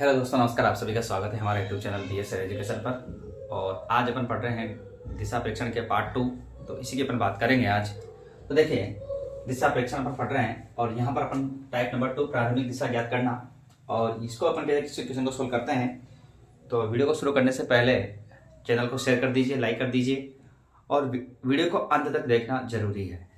Hello दोस्तों, नमस्कार। आप सभी का स्वागत है हमारे यूट्यूब चैनल BSR एजुकेशन पर। और आज अपन पढ़ रहे हैं दिशा प्रेक्षण के पार्ट 2। तो इसी की अपन बात करेंगे आज। तो देखिए, दिशा प्रेक्षण अपन पढ़ रहे हैं और यहाँ पर अपन टाइप नंबर 2 प्रारंभिक दिशा ज्ञात करना, और इसको अपन क्वेश्चन को सोल्व करते हैं। तो वीडियो को शुरू करने से पहले चैनल को शेयर कर दीजिए, लाइक कर दीजिए और वीडियो को अंत तक देखना जरूरी है।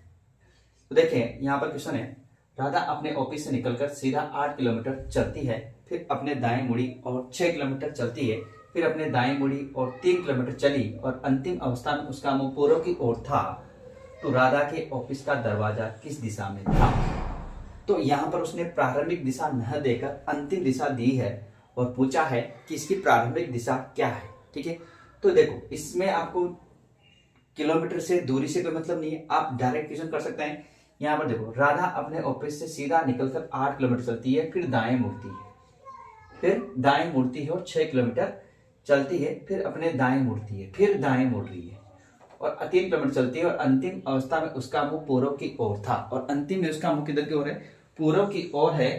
तो देखिए, यहाँ पर क्वेश्चन है, राधा अपने ऑफिस से निकलकर सीधा 8 किलोमीटर चलती है, फिर अपने दाएं मुड़ी और 6 किलोमीटर चलती है, फिर अपने दाएं मुड़ी और 3 किलोमीटर चली और अंतिम अवस्था में उसका मुंह पूर्व की ओर था। तो राधा के ऑफिस का दरवाजा किस दिशा में था? तो यहाँ पर उसने प्रारंभिक दिशा न देकर अंतिम दिशा दी है और पूछा है कि इसकी प्रारंभिक दिशा क्या है। ठीक है, तो देखो, इसमें आपको किलोमीटर से दूरी से कोई मतलब नहीं है, आप डायरेक्ट क्वेश्चन कर सकते हैं। यहाँ पर देखो, राधा अपने ऑफिस से सीधा निकलकर 8 किलोमीटर चलती है, फिर दाएं मुड़ती है, फिर दाएं मुड़ती है और 6 किलोमीटर चलती है, फिर अपने दाएं मुड़ती है, फिर दाएं मुड़ रही है और 3 किलोमीटर चलती है और अंतिम अवस्था में उसका मुंह पूर्व की ओर था। और अंतिम में उसका मुंह किधर की ओर है? पूर्व की ओर है।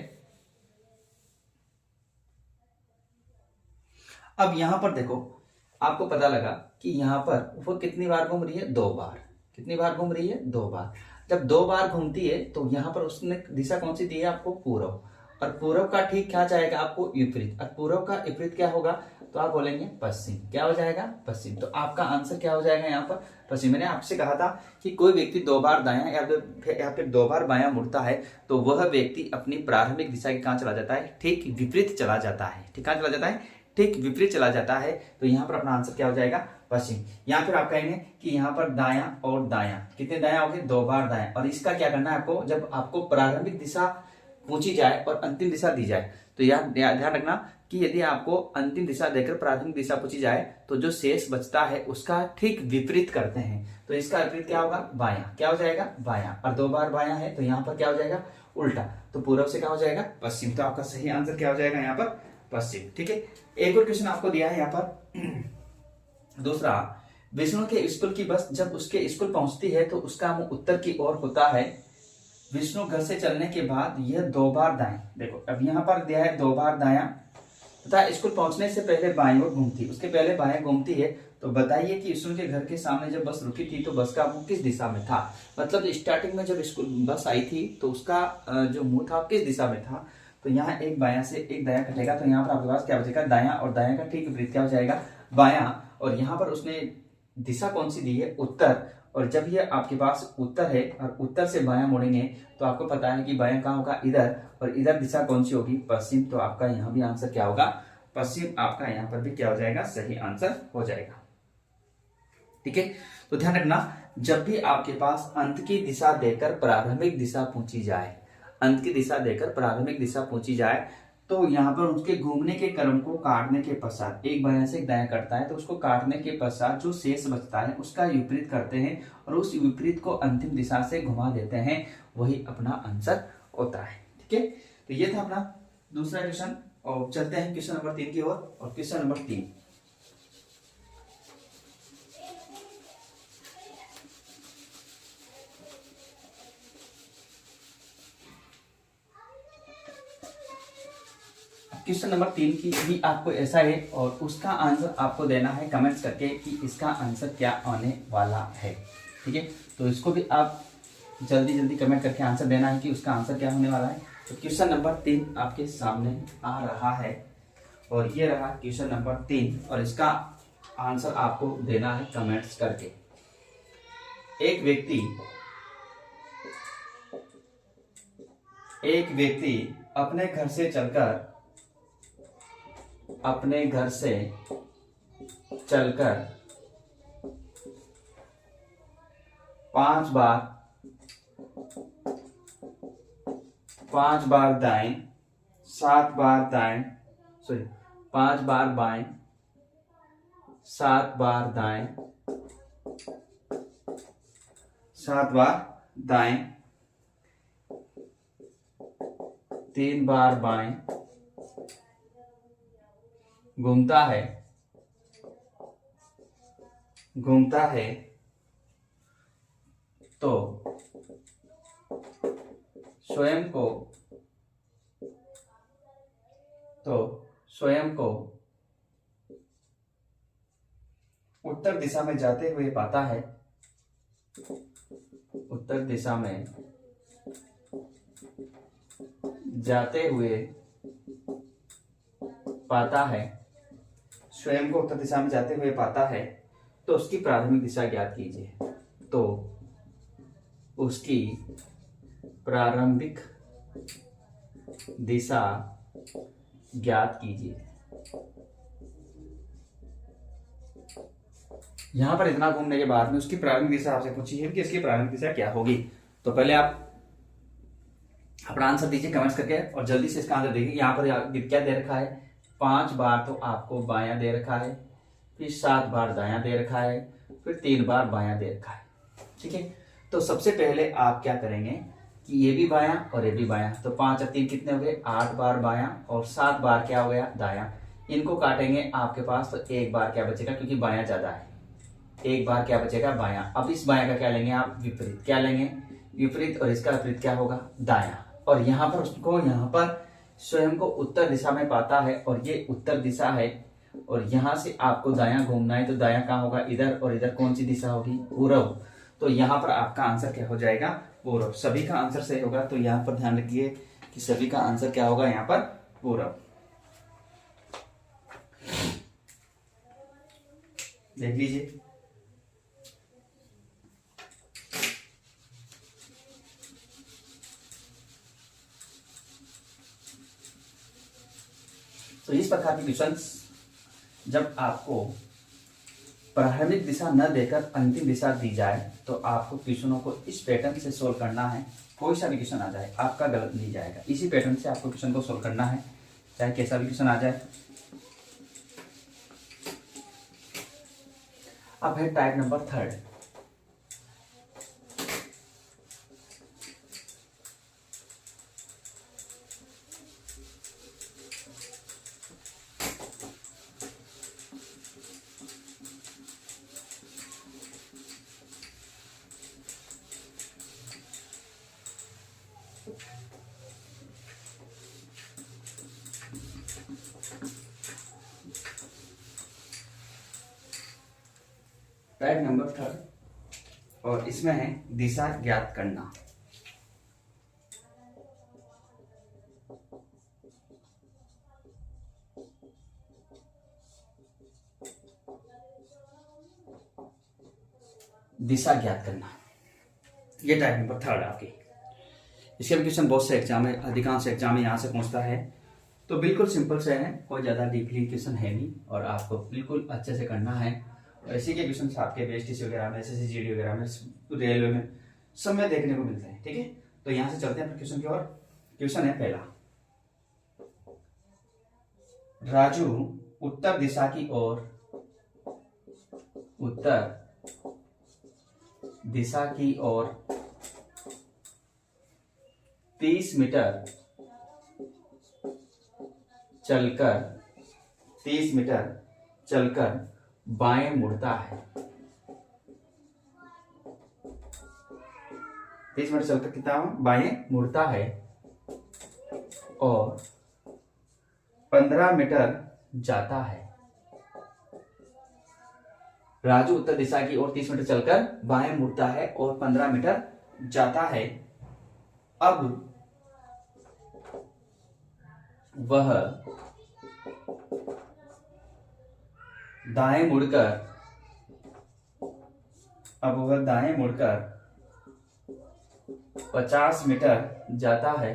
अब यहां पर देखो, आपको पता लगा कि यहां पर वो कितनी बार घूम रही है? 2 बार। कितनी बार घूम रही है? 2 बार। जब 2 बार घूमती है तो यहां पर उसने दिशा कौन सी दी है आपको? पूर्व। और पूर्व का ठीक क्या जाएगा आपको? विपरीत। और पूर्व का विपरीत क्या होगा? तो आप बोलेंगे पश्चिम। क्या हो जाएगा? पश्चिम। तो आपका आंसर क्या हो जाएगा यहाँ पर? पश्चिम। मैंने आपसे कहा था कि कोई व्यक्ति 2 बार दायां या फिर 2 बार बायां मुड़ता है तो वह व्यक्ति अपनी प्रारंभिक दिशा के कहाँ चला जाता है? ठीक विपरीत चला जाता है। ठीक कहाँ चला जाता है? ठीक विपरीत चला जाता है। तो यहाँ पर अपना आंसर क्या हो जाएगा? पश्चिम। यहाँ फिर आप कहेंगे कि यहाँ पर दायां और दायां, कितने दायां हो गए? 2 बार दायां। और इसका क्या करना है आपको? जब आपको प्रारंभिक दिशा पूछी जाए और अंतिम दिशा दी जाए तो यहाँ ध्यान रखना कि यदि आपको अंतिम दिशा देकर प्रारंभिक दिशा पूछी जाए तो जो शेष बचता है उसका ठीक विपरीत करते हैं। तो इसका विपरीत क्या होगा? बायां। क्या हो जाएगा? बायां। और 2 बार बायां है तो यहाँ पर क्या हो जाएगा? उल्टा। तो पूर्व से क्या हो जाएगा? पश्चिम। तो आपका सही आंसर क्या हो जाएगा यहाँ पर? पश्चिम। ठीक है, एक और क्वेश्चन आपको दिया है यहाँ पर। दूसरा, विष्णु के स्कूल की बस जब उसके स्कूल पहुंचती है तो उसका मुंह उत्तर की ओर होता है। विष्णु घर से चलने के बाद यह 2 बार दाएं। देखो, अब यहाँ पर दिया है 2 बार दायां तथा स्कूल पहुंचने से पहले बाएं ओर घूमती, उसके पहले बाएं घूमती है। तो बताइए कि विष्णु के घर के सामने जब बस रुकी थी तो बस का मुंह किस दिशा में था? मतलब स्टार्टिंग में जब स्कूल बस आई थी तो उसका जो मुंह था किस दिशा में था? तो यहाँ एक बायां से एक दायां कटेगा तो यहाँ पर आपके पास क्या बचेगा? दायां। और दायां का ठीक विपरीत क्या हो जाएगा? बायां। और यहाँ पर उसने दिशा कौन सी दी है? उत्तर। और जब ये आपके पास उत्तर है और उत्तर से बायां मुड़ेंगे तो आपको पता है कि बायां कहाँ होगा? इधर। और इधर दिशा कौन सी होगी? पश्चिम। तो आपका यहाँ भी आंसर क्या होगा? पश्चिम। आपका यहाँ पर भी क्या हो जाएगा? सही आंसर हो जाएगा। ठीक है, तो ध्यान रखना, जब भी आपके पास अंत की दिशा देकर प्रारंभिक दिशा पूछी जाए, अंत की दिशा देकर प्रारंभिक दिशा पूछी जाए तो यहाँ पर उसके घूमने के क्रम को काटने के पश्चात, एक बायां से एक दायां करता है तो उसको काटने के पश्चात जो शेष बचता है उसका विपरीत करते हैं और उस विपरीत को अंतिम दिशा से घुमा देते हैं, वही अपना आंसर होता है। ठीक है, तो ये था अपना दूसरा क्वेश्चन। और चलते हैं क्वेश्चन नंबर 3 की ओर। और क्वेश्चन नंबर 3, क्वेश्चन नंबर 3 की भी आपको ऐसा है और उसका आंसर आपको देना है कमेंट्स करके कि इसका आंसर क्या आने वाला है। ठीक है, तो इसको भी आप जल्दी जल्दी कमेंट करके आंसर देना है कि उसका आंसर क्या होने वाला है। तो क्वेश्चन नंबर 3 आपके सामने आ रहा है और ये रहा क्वेश्चन नंबर 3 और इसका आंसर आपको देना है कमेंट्स करके। एक व्यक्ति अपने घर से चलकर 5 बार दाएं, 7 बार दाएं, 5 बार बाएं, 7 बार दाएं, 7 बार दाएं, 3 बार बाएं घूमता है तो स्वयं स्वयं को उत्तर दिशा में जाते हुए पाता है, उत्तर दिशा में जाते हुए पाता है, स्वयं को उत्तर दिशा में जाते हुए पाता है, तो उसकी प्रारंभिक दिशा ज्ञात कीजिए। तो उसकी प्रारंभिक दिशा ज्ञात कीजिए। यहां पर इतना घूमने के बाद में उसकी प्रारंभिक दिशा आपसे पूछी है कि इसकी प्रारंभिक दिशा क्या होगी। तो पहले आप अपना आंसर दीजिए कमेंट्स करके और जल्दी से इसका आंसर देखिए। यहाँ पर क्या दे रखा है, 5 बार तो आपको बायां दे रखा है, फिर 7 बार दायां दे रखा है, फिर 3 बार बायां दे रखा है। ठीक है, तो सबसे पहले आप क्या करेंगे कि ये भी बायां और ये भी बायां, तो 5 और 3 कितने हो गए, 8 बार बायां और 7 बार क्या हो गया, दायां। इनको काटेंगे आपके पास तो 1 बार क्या बचेगा, क्योंकि बायां ज्यादा है, 1 बार क्या बचेगा, बायां। अब इस बायां का क्या लेंगे आप, विपरीत। क्या लेंगे, विपरीत, और इसका विपरीत क्या होगा, दायां। और यहाँ पर उसको यहाँ पर स्वयं को उत्तर दिशा में पाता है और ये उत्तर दिशा है, और यहां से आपको दायां घूमना है, तो दायां कहाँ होगा, इधर, और इधर कौन सी दिशा होगी, पूर्व। तो यहाँ पर आपका आंसर क्या हो जाएगा, पूर्व। सभी का आंसर सही होगा, तो यहाँ पर ध्यान रखिए कि सभी का आंसर क्या होगा, यहाँ पर पूर्व। देख लीजिए, तो इस प्रकार के क्वेश्चंस जब आपको प्रारंभिक दिशा न देकर अंतिम दिशा दी जाए, तो आपको क्वेश्चनों को इस पैटर्न से सोल्व करना है। कोई सा भी क्वेश्चन आ जाए आपका गलत नहीं जाएगा, इसी पैटर्न से आपको क्वेश्चन को सोल्व करना है, चाहे कैसा भी क्वेश्चन आ जाए। अब है टाइप नंबर 3। टाइप नंबर 3 और इसमें है दिशा ज्ञात करना। दिशा ज्ञात करना, ये टाइप नंबर 3 आपकी। इसके भी क्वेश्चन बहुत से एग्जाम है, अधिकांश एग्जाम में यहाँ से पहुंचता है। तो बिल्कुल सिंपल से है, कोई ज़्यादा डीपली क्वेश्चन है नहीं, और आपको बिल्कुल अच्छे से करना है। और इसी के क्वेश्चन आपके बीएसटीसी वगैरह में, एसएससी जीडी वगैरह में, रेलवे में सब में देखने को मिलते हैं। ठीक है, तो यहाँ से चलते हैं क्वेश्चन की ओर। क्वेश्चन है पहला, राजू उत्तर दिशा की ओर, उत्तर दिशा की ओर 30 मीटर चलकर 30 मीटर चलकर बाएं मुड़ता है। 30 मीटर चलकर कितना बाएं मुड़ता है, और 15 मीटर जाता है। राजू उत्तर दिशा की ओर 30 मीटर चलकर बाएं मुड़ता है और 15 मीटर जाता है। अब वह दाएं मुड़कर 50 मीटर जाता है,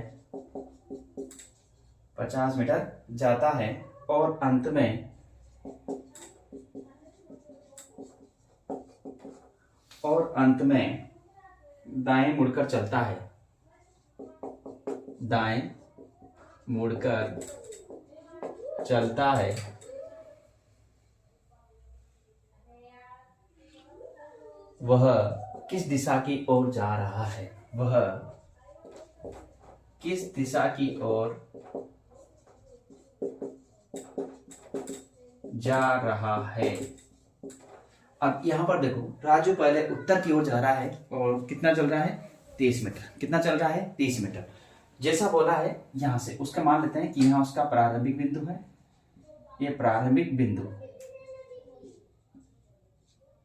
50 मीटर जाता है, और अंत में दाएं मुड़कर चलता है, दाएं मुड़कर चलता है। वह किस दिशा की ओर जा रहा है, वह किस दिशा की ओर जा रहा है। अब यहां पर देखो, राजू पहले उत्तर की ओर जा रहा है और कितना चल रहा है, 30 मीटर। कितना चल रहा है, 30 मीटर। जैसा बोला है यहां से उसका मान लेते हैं कि यहां उसका प्रारंभिक बिंदु है, ये प्रारंभिक बिंदु,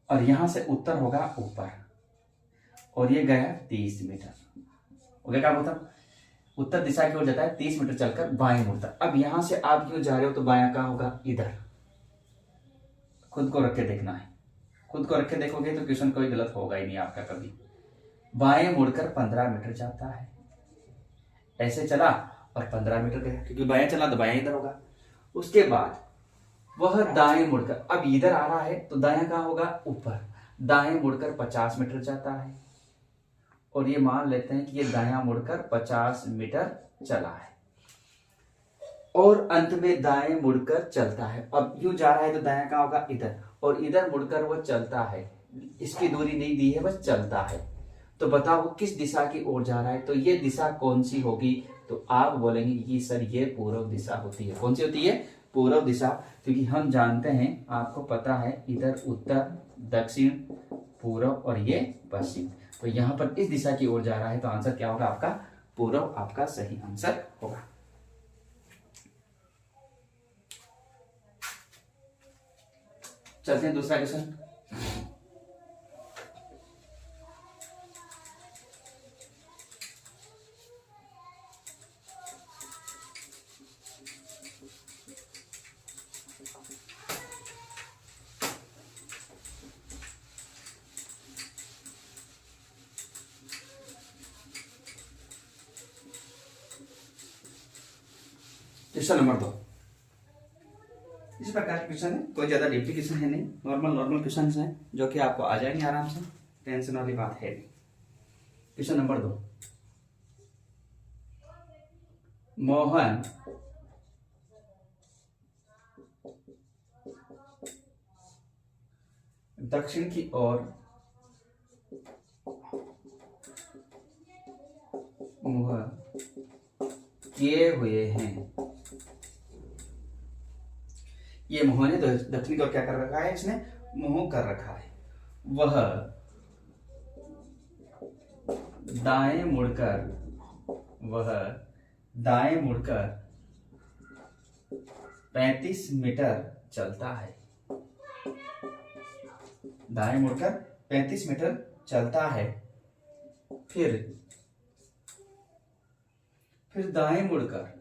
और यहां से उत्तर होगा ऊपर, और ये गया 30 मीटर। ओके, क्या मतलब उत्तर दिशा की ओर जाता है 30 मीटर चलकर बाएं मुड़ता। अब यहां से आप क्यों जा रहे हो तो बायां कहां होगा, इधर। खुद को रख के देखना है, खुद को रख के देखोगे तो क्वेश्चन कोई गलत होगा ही नहीं आपका कभी। बाएं मुड़कर 15 मीटर जाता है, ऐसे चला और 15 मीटर गया, क्योंकि बाएं चला तो बाएं इधर होगा। उसके बाद वह दाएं मुड़कर, अब इधर आ रहा है तो दायां कहां होगा, ऊपर। दाएं मुड़कर 50 मीटर जाता है, और ये मान लेते हैं कि ये दायां मुड़कर 50 मीटर चला है, और अंत में दाएं मुड़कर चलता है। अब यूं जा रहा है तो दायां कहां होगा, इधर, और इधर मुड़कर वो चलता है। इसकी दूरी नहीं दी है, बस चलता है। तो बताओ वो किस दिशा की ओर जा रहा है, तो ये दिशा कौन सी होगी, तो आप बोलेंगे कि सर ये पूर्व दिशा होती है। कौन सी होती है, पूर्व दिशा, क्योंकि हम जानते हैं, आपको पता है, इधर उत्तर, दक्षिण, पूर्व और ये पश्चिम। तो यहां पर इस दिशा की ओर जा रहा है, तो आंसर क्या होगा आपका, पूर्व आपका सही आंसर होगा। चलते हैं दूसरा क्वेश्चन। क्वेश्चन नंबर 2 इस प्रकार के क्वेश्चन है, कोई ज्यादा डीपली क्वेश्चन है नहीं, नॉर्मल क्वेश्चन है जो कि आपको आ जाएंगे आराम से, टेंशन वाली बात है नहीं। क्वेश्चन नंबर 2, मोहन दक्षिण की ओर मुंह किए हुए हैं। ये मुंह ने दक्षिण की ओर क्या कर रखा है, इसने मुंह कर रखा है। वह दाएं मुड़कर 35 मीटर चलता है। दाएं मुड़कर 35 मीटर चलता है, फिर दाएं मुड़कर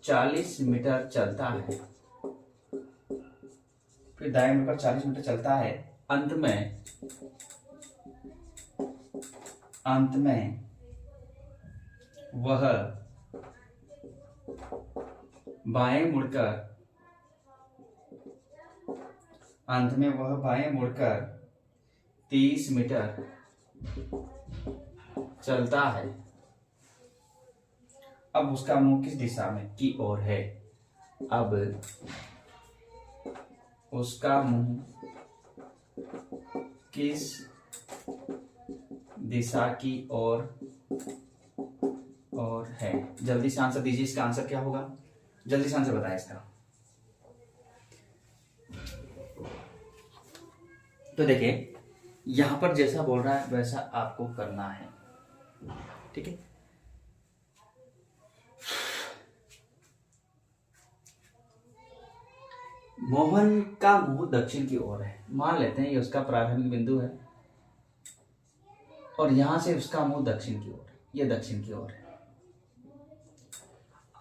40 मीटर चलता है। फिर दाएं मुड़कर 40 मीटर चलता है। अंत में वह बाएं मुड़कर 30 मीटर चलता है। अब उसका मुंह किस दिशा में की ओर है, अब उसका मुंह किस दिशा की ओर है। जल्दी से आंसर दीजिए, इसका आंसर क्या होगा, जल्दी से आंसर बताएं इसका। तो देखिए यहां पर जैसा बोल रहा है वैसा आपको करना है, ठीक है। मोहन का मुंह दक्षिण की ओर है, मान लेते हैं ये उसका प्रारंभिक बिंदु है, और यहां से उसका मुंह दक्षिण की ओर है, ये दक्षिण की ओर है।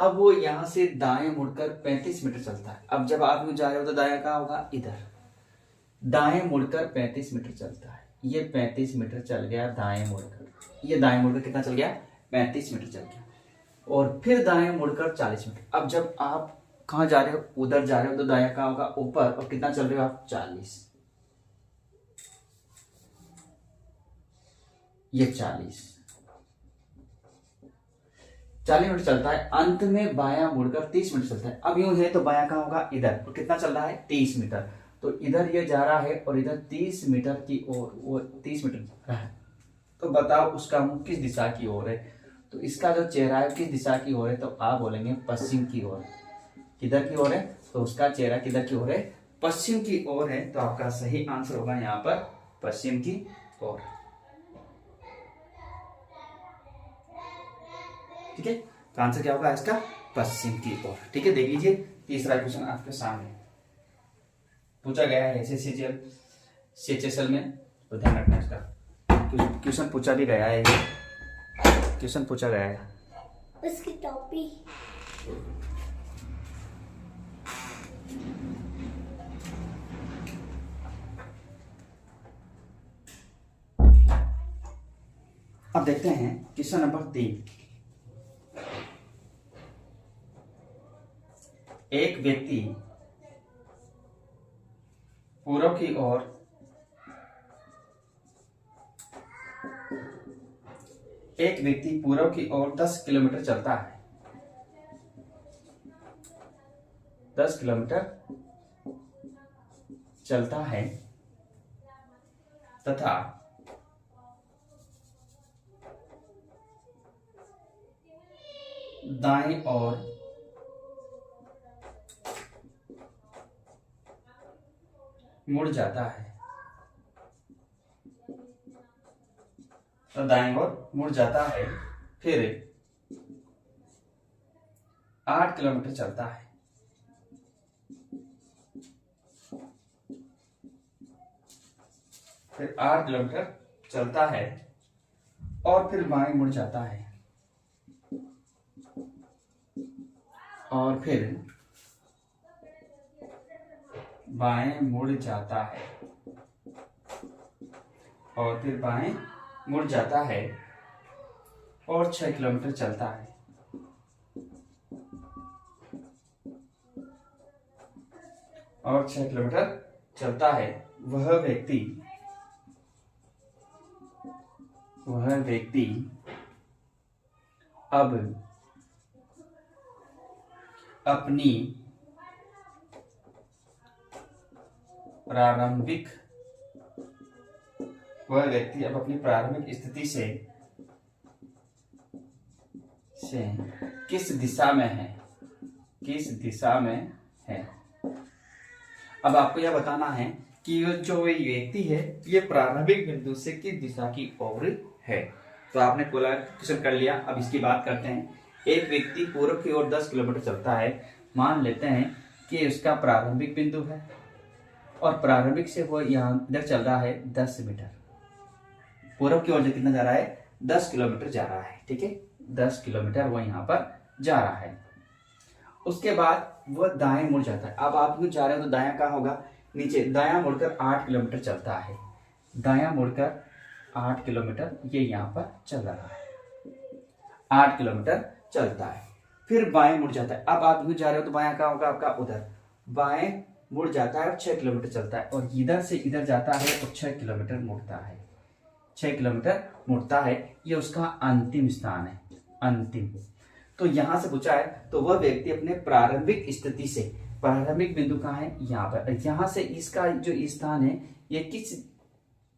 अब वो यहां से दाएं मुड़कर 35 मीटर चलता है। अब जब आप यूं जा रहे हो तो दायां कहां होगा, इधर। दाएं मुड़कर 35 मीटर चलता है, ये 35 मीटर चल गया दाएं मुड़कर, ये दाएं मुड़कर कितना चल गया, 35 मीटर चल गया, और फिर दाएं मुड़कर 40 मीटर। अब जब आप कहां जा रहे हो, उधर जा रहे हो, तो दायां कहां होगा, ऊपर, और कितना चल रहे हो आप, 40, ये 40 मीटर चलता है। अंत में बायां मुड़कर 30 मीटर चलता है। अब यूं है तो बायां कहां होगा, इधर, और कितना चल रहा है, 30 मीटर। तो इधर ये जा रहा है और इधर 30 मीटर की ओर, वो 30 मीटर जा रहा है। तो बताओ उसका मुंह किस दिशा की ओर है, तो इसका जो चेहरा है किस दिशा की ओर है, तो आप बोलेंगे पश्चिम की ओर। किधर की ओर है, तो उसका चेहरा किधर की ओर है, पश्चिम की ओर है। तो आपका सही आंसर होगा यहाँ पर पश्चिम की ओर। ठीक है, तो आंसर क्या होगा इसका? पश्चिम की ओर। ठीक है, देख लीजिए तीसरा क्वेश्चन आपके सामने पूछा गया है सेचेसल में, तो ध्यान रखना इसका। क्वेश्चन पूछा भी गया है, क्वेश्चन पूछा गया है। उसकी टोपी अब देखते हैं क्वेश्चन नंबर 3। एक व्यक्ति पूर्व की ओर 10 किलोमीटर चलता है। 10 किलोमीटर चलता है तथा दाएं और मुड़ जाता है, तो दाएं ओर मुड़ जाता है, फिर 8 किलोमीटर चलता है। फिर 8 किलोमीटर चलता है और फिर बाएं मुड़ जाता है, और फिर बाएं मुड़ जाता है, और फिर बाएं मुड़ जाता है और 6 किलोमीटर चलता है। और 6 किलोमीटर चलता है। वह व्यक्ति अब अपनी प्रारंभिक स्थिति से किस दिशा में है? अब आपको यह बताना है कि जो ये व्यक्ति है ये प्रारंभिक बिंदु से किस दिशा की ओर है। तो आपने पूरा क्वेश्चन कर लिया। अब इसकी बात करते हैं। एक व्यक्ति पूर्व की ओर 10 किलोमीटर चलता है। मान लेते हैं कि उसका प्रारंभिक बिंदु है और प्रारंभिक से वो यहाँ इधर चल रहा है 10 मीटर। पूर्व की ओर जो कितना जा रहा है? 10 किलोमीटर जा रहा है। ठीक है, 10 किलोमीटर वो यहाँ पर जा रहा है। उसके बाद वो दाएं मुड़ जाता है। अब आप क्यों जा रहे हो तो दायां कहाँ होगा? नीचे। दायां मुड़कर 8 किलोमीटर चलता है। दायां मुड़कर 8 किलोमीटर ये यहाँ पर चल रहा है। 8 किलोमीटर चलता है, फिर बाएं मुड़ जाता है। अब आप क्यों जा रहे हो तो बायां कहाँ होगा आपका? उधर। बाएं मुड़ जाता है और 6 किलोमीटर चलता है, और इधर से इधर जाता है तो 6 किलोमीटर मुड़ता है। 6 किलोमीटर मुड़ता है, ये उसका अंतिम स्थान है। अंतिम। तो यहां से पूछा है तो वह व्यक्ति अपने प्रारंभिक स्थिति से, प्रारंभिक बिंदु कहाँ है? यहाँ पर। यहाँ से इसका जो स्थान है ये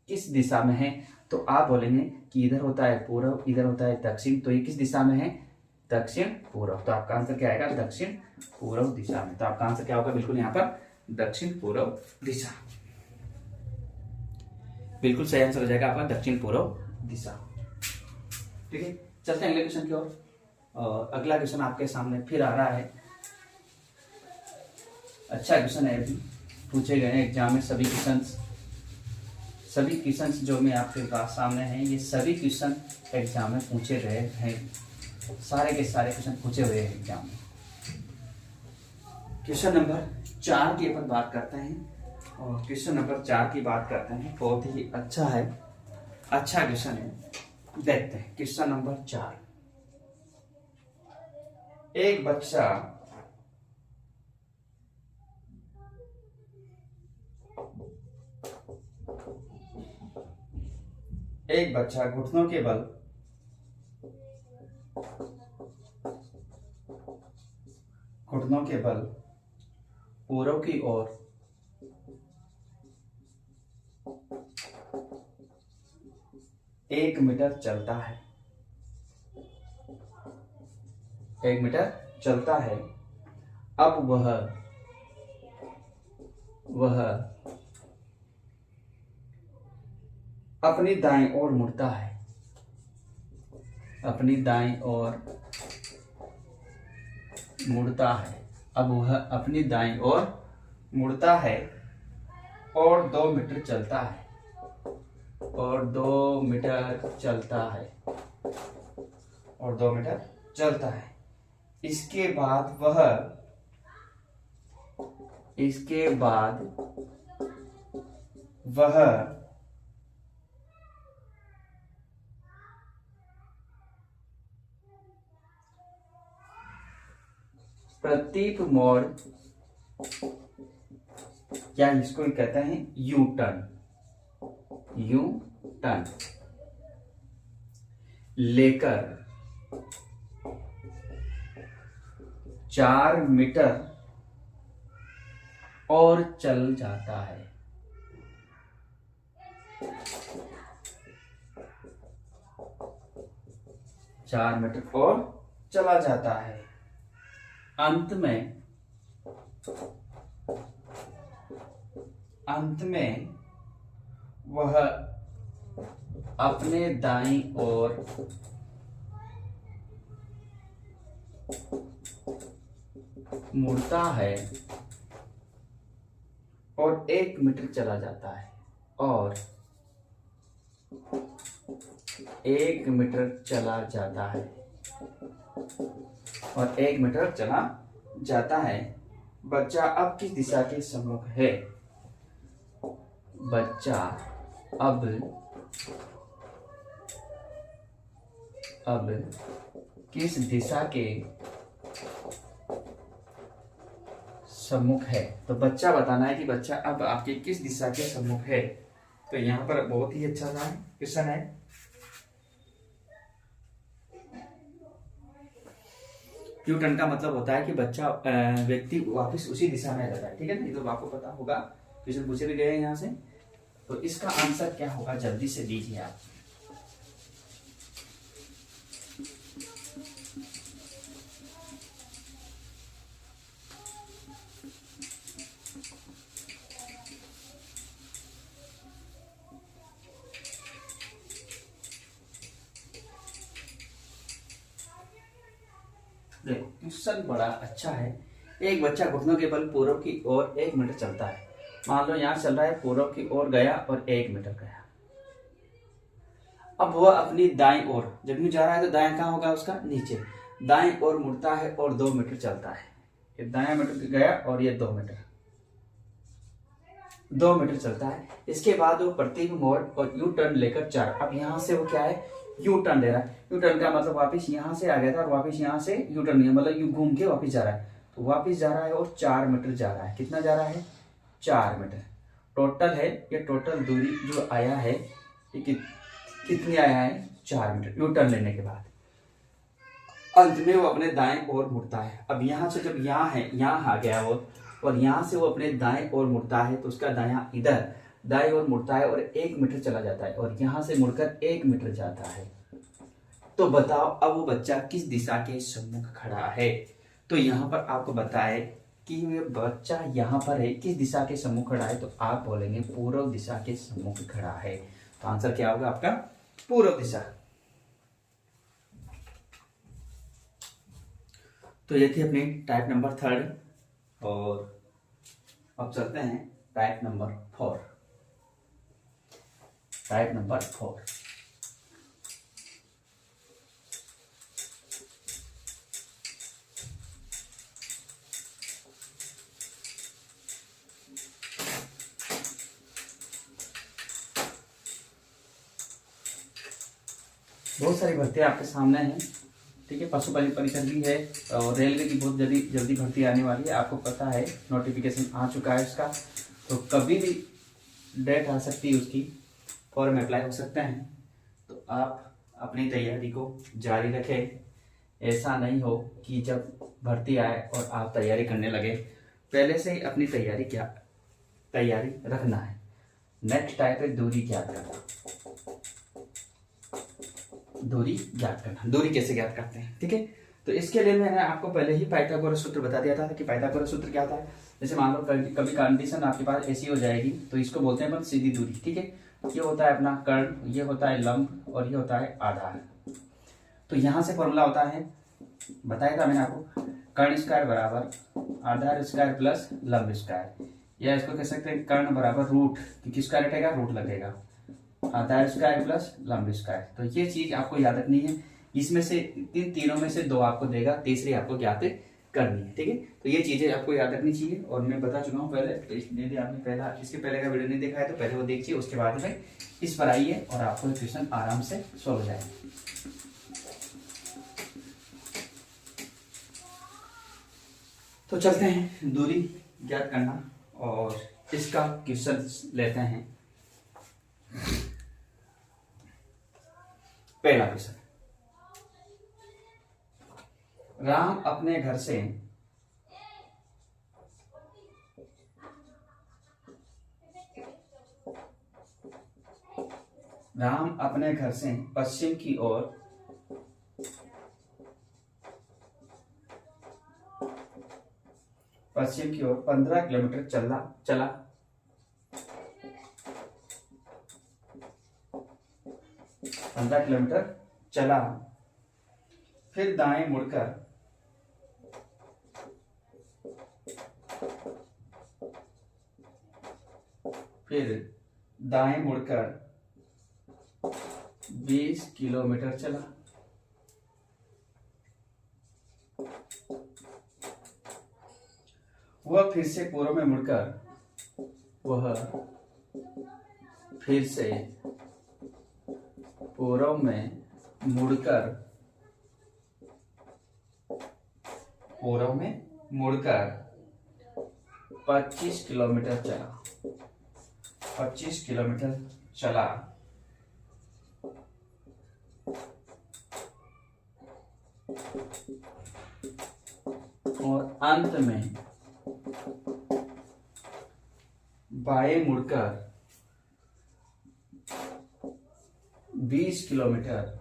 किस दिशा में है? तो आप बोलेंगे कि इधर होता है पूर्व, इधर होता है दक्षिण, तो ये किस दिशा में है? दक्षिण पूर्व। तो आपका आंसर क्या आएगा? दक्षिण पूर्व दिशा में। तो आपका आंसर क्या होगा? बिल्कुल यहाँ पर दक्षिण पूर्व दिशा। बिल्कुल सही आंसर हो जाएगा आपका दक्षिण पूर्व दिशा। ठीक है, चलते हैं अगले क्वेश्चन की ओर। अगला क्वेश्चन आपके सामने फिर आ रहा है। अच्छा क्वेश्चन है, अभी पूछे गए हैं एग्जाम में। सभी क्वेश्चन जो मैं आपके पास सामने हैं ये सभी क्वेश्चन एग्जाम में पूछे गए हैं। सारे के सारे क्वेश्चन पूछे हुए हैं एग्जाम में। क्वेश्चन नंबर 4 की अपन बात करते हैं, और क्वेश्चन नंबर 4 की बात करते हैं। बहुत ही अच्छा है, अच्छा क्वेश्चन है। देखते हैं क्वेश्चन नंबर 4। एक बच्चा घुटनों के बल पूर्व की ओर 1 मीटर चलता है। 1 मीटर चलता है। अब वह अपनी दाएं ओर मुड़ता है। अपनी दाईं ओर मुड़ता है। अब वह अपनी दाईं ओर मुड़ता है और 2 मीटर चलता है, और 2 मीटर चलता है, और 2 मीटर चलता है। इसके बाद वह प्रतीक मोड़, या इसको कहते हैं यू टर्न लेकर 4 मीटर और चल जाता है। 4 मीटर और चला जाता है। अंत में वह अपने दाईं ओर मुड़ता है और 1 मीटर चला जाता है, और 1 मीटर चला जाता है, और 1 मीटर चला जाता है। बच्चा अब किस दिशा के सम्मुख है? बच्चा अब किस दिशा के सम्मुख है? तो बच्चा बताना है कि बच्चा अब आपके किस दिशा के सम्मुख है। तो यहाँ पर बहुत ही अच्छा सा क्वेश्चन है। यू टर्न का मतलब होता है कि बच्चा व्यक्ति वापस उसी दिशा में रहता है, ठीक है ना? ये तो आपको पता होगा, क्वेश्चन पूछे भी गए हैं यहाँ से। तो इसका आंसर क्या होगा, जल्दी से दीजिए आप। देखो क्वेश्चन बड़ा अच्छा है। एक बच्चा घुटनों के बल पूर्व की ओर 1 मीटर चलता है। मान लो यहाँ चल रहा है, पूर्व की ओर गया और 1 मीटर गया। अब वह अपनी दाईं ओर, जब यूं जा रहा है तो दाएं कहाँ होगा उसका? नीचे। दाईं ओर मुड़ता है और 2 मीटर चलता है। ये दायां मीटर गया और ये 2 मीटर चलता है। इसके बाद वो प्रतीक मोड़ और यू टर्न लेकर 4। अब यहाँ से वो क्या है? यू टर्न ले रहा है। यू टर्न का मतलब वापस यहाँ से आ गया था और वापस यहाँ से यू टर्न लिया, मतलब यू घूम के वापस जा रहा है। तो वापस जा रहा है और 4 मीटर जा रहा है। कितना जा रहा है? 4 मीटर टोटल है। ये टोटल दूरी जो आया है ये कितनी आया है? 4 मीटर यू टर्न लेने के बाद। अंत में वो अपने दाएं ओर मुड़ता है। अब यहाँ से जब यहाँ है, यहाँ आ गया वो, और यहाँ से वो अपने दाएं ओर मुड़ता है तो उसका दायां इधर दाएं ओर मुड़ता है और 1 मीटर चला जाता है, और यहाँ से मुड़कर 1 मीटर जाता है। तो बताओ अब वो बच्चा किस दिशा के सम्मुख खड़ा है? तो यहाँ पर आपको बताए कि ये बच्चा यहाँ पर है, किस दिशा के सम्मुख खड़ा है? तो आप बोलेंगे पूर्व दिशा के सम्मुख खड़ा है। तो आंसर क्या होगा आपका? पूर्व दिशा। तो ये थी अपनी टाइप नंबर 3, और अब चलते हैं टाइप नंबर 4। Type number 4। बहुत सारी भर्तियां आपके सामने हैं, ठीक है। पशुपालन परिषद भी है और रेलवे की बहुत जल्दी भर्ती आने वाली है। आपको पता है नोटिफिकेशन आ चुका है उसका, तो कभी भी डेट आ सकती है उसकी, फॉर्म अप्लाई हो सकते हैं। तो आप अपनी तैयारी को जारी रखें। ऐसा नहीं हो कि जब भर्ती आए और आप तैयारी करने लगे, पहले से ही अपनी तैयारी रखना है। नेक्स्ट टाइप है दूरी ज्ञात करना। दूरी ज्ञात करना, दूरी कैसे ज्ञात करते हैं, ठीक है। तो इसके लिए मैंने आपको पहले ही पाइथागोरस सूत्र बता दिया था कि पाइथागोरस सूत्र क्या था। जैसे मान लो कभी कंडीशन आपके पास ऐसी हो जाएगी तो इसको बोलते हैं अपन सीधी दूरी, ठीक है। ये होता है अपना कर्ण, ये होता है लंब और ये होता है आधार। तो यहाँ से फॉर्मूला होता है, बताया था मैंने आपको, कर्ण स्क्वायर बराबर आधार स्क्वायर प्लस लंब स्क्वायर, या इसको कह सकते हैं कर्ण बराबर रूट, क्योंकि स्क्वायर हटेगा रूट लगेगा, आधार स्क्वायर प्लस लंब स्क्वायर। तो ये चीज आपको याद रखनी है। इसमें से तीनों में से 2 आपको देगा, तीसरी आपको ज्ञात करनी है। ठीक है, तो ये चीजें आपको याद रखनी चाहिए। और मैं बता चुका हूँ पहले, तो यदि आपने इसके पहले का वीडियो नहीं देखा है तो पहले वो देखिए, उसके बाद में इस पर आइए और आपको क्वेश्चन आराम से सॉल्व हो जाएगा। तो चलते हैं दूरी ज्ञात करना और इसका क्वेश्चन लेते हैं। पहला क्वेश्चन, राम अपने घर से पश्चिम की ओर 15 किलोमीटर चला। फिर दाएं मुड़कर फिर दाएं मुड़कर 20 किलोमीटर चला। वह फिर से पूर्व में मुड़कर 25 किलोमीटर चला। और अंत में बाएं मुड़कर 20 किलोमीटर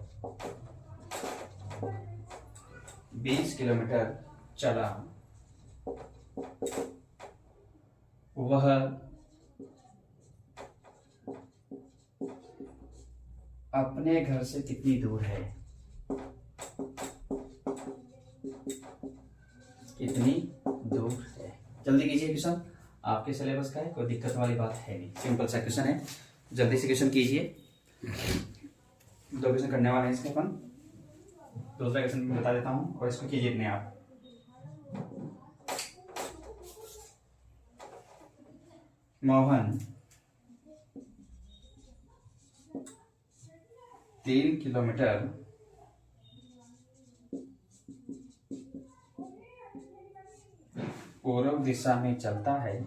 चला। वह अपने घर से कितनी दूर है? जल्दी कीजिए, क्वेश्चन आपके सिलेबस का है, कोई दिक्कत वाली बात है नहीं, सिंपल सा क्वेश्चन है, जल्दी से क्वेश्चन कीजिए। 2 क्वेश्चन करने वाले हैं इसके अपन। दूसरा क्वेश्चन मैं बता देता हूं और इसको कीजिए अपने आप। मोहन 3 किलोमीटर पूर्व दिशा में चलता है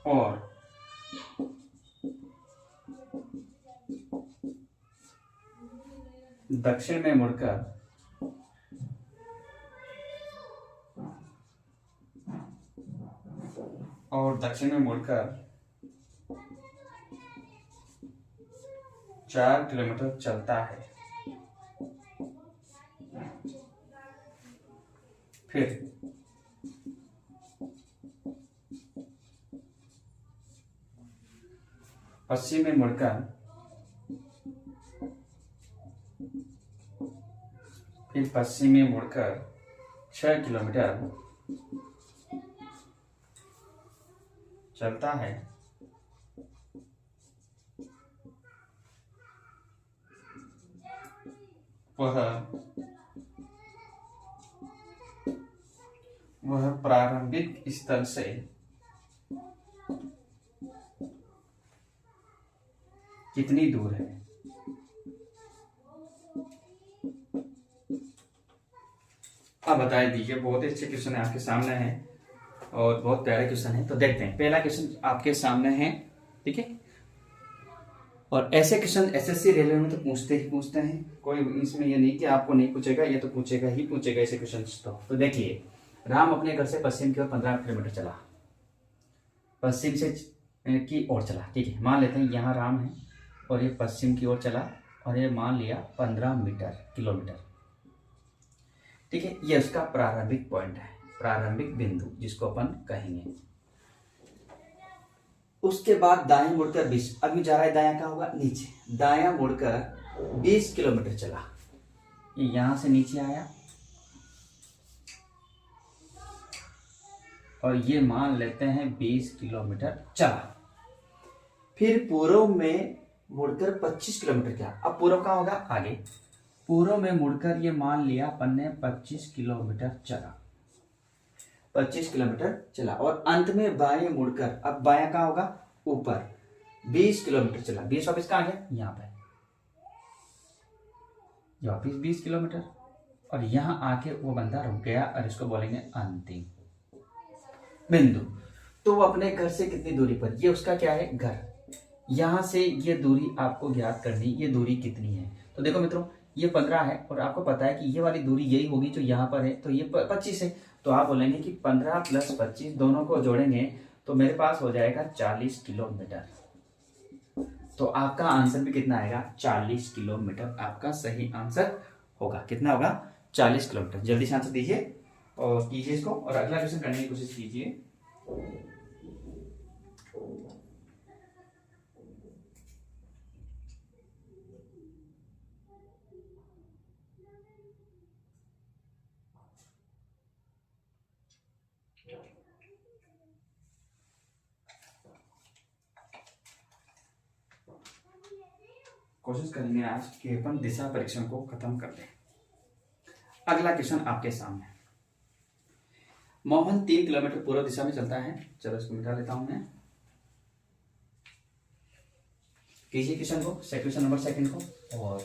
और दक्षिण में मुड़कर मुड़कर 4 किलोमीटर चलता है। फिर पश्चिम में मुड़कर 6 किलोमीटर चलता है। वह प्रारंभिक स्थल से कितनी दूर है? अब बता दीजिए। बहुत ही अच्छे क्वेश्चन है, आपके सामने है और बहुत प्यारे क्वेश्चन है। तो देखते हैं, पहला क्वेश्चन आपके सामने है, ठीक है। और ऐसे क्वेश्चन एसएससी रेलवे में तो पूछते हैं, कोई इसमें ये नहीं कि आपको नहीं पूछेगा, ये तो पूछेगा ऐसे क्वेश्चन। तो देखिए, राम अपने घर से पश्चिम की ओर 15 किलोमीटर चला, पश्चिम से की ओर चला, ठीक है। मान लेते हैं यहाँ राम है और ये पश्चिम की ओर चला और ये मान लिया 15 किलोमीटर, ठीक है। ये उसका प्रारंभिक पॉइंट है, प्रारंभिक बिंदु जिसको अपन कहेंगे। उसके बाद दाएं मुड़कर 20, अभी जा रहा है दायां का होगा नीचे, दायां मुड़कर 20 किलोमीटर चला, ये यहां से नीचे आया और ये मान लेते हैं 20 किलोमीटर चला। फिर पूर्व में मुड़कर 25 किलोमीटर क्या, अब पूर्व का होगा आगे, पूर्व में मुड़कर ये मान लिया अपन ने 25 किलोमीटर चला, 25 किलोमीटर चला और अंत में बाएं मुड़कर, अब बायां का होगा ऊपर, 20 किलोमीटर चला। 20 वापस कहाँ गया, यहाँ पे, वापिस 20 किलोमीटर और यहां आके वो बंदा रुक गया और इसको बोलेंगे अंतिम बिंदु। तो वो अपने घर से कितनी दूरी पर, ये उसका क्या है घर, यहां से ये दूरी आपको ज्ञात करनी, ये दूरी कितनी है। तो देखो मित्रों ये 15 है और आपको पता है कि ये वाली दूरी यही होगी जो यहाँ पर है, तो ये 25 है। तो आप बोलेंगे कि 15 + 25 दोनों को जोड़ेंगे तो मेरे पास हो जाएगा 40 किलोमीटर। तो आपका आंसर भी कितना आएगा, 40 किलोमीटर आपका सही आंसर होगा। कितना होगा, 40 किलोमीटर। जल्दी से आंसर दीजिए और कीजिए इसको और अगला क्वेश्चन करने की कोशिश कीजिए। कोशिश करेंगे आज कि अपन दिशा परीक्षण को खत्म कर दें। अगला क्वेश्चन आपके सामने, मोहन 3 किलोमीटर पूर्व दिशा में चलता है। चलो इसको मिटा लेता हूं मैं। कीजिए क्वेश्चन को, क्वेश्चन नंबर सेकंड को। और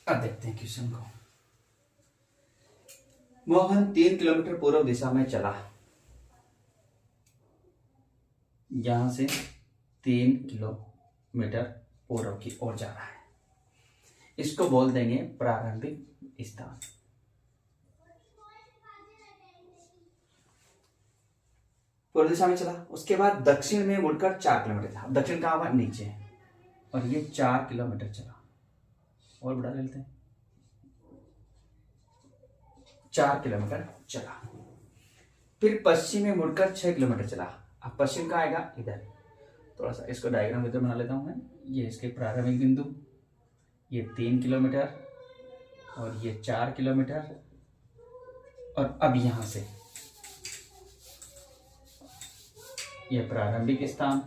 अब देखते हैं क्वेश्चन को। मोहन 3 किलोमीटर पूर्व दिशा में चला, यहां से 3 किलोमीटर पूर्व की ओर जा रहा है, इसको बोल देंगे प्रारंभिक स्थान। पूर्व दिशा में चला, उसके बाद दक्षिण में मुड़कर 4 किलोमीटर था। दक्षिण कहां हुआ, नीचे, और ये 4 किलोमीटर चला। और बढ़ा लेते हैं, 4 किलोमीटर चला। फिर पश्चिम में मुड़कर 6 किलोमीटर चला। अब पश्चिम का आएगा इधर, थोड़ा सा इसको डायग्राम इधर बना लेता हूं मैं। ये इसके प्रारंभिक बिंदु, ये 3 किलोमीटर और ये 4 किलोमीटर, और अब यहां से ये प्रारंभिक स्थान।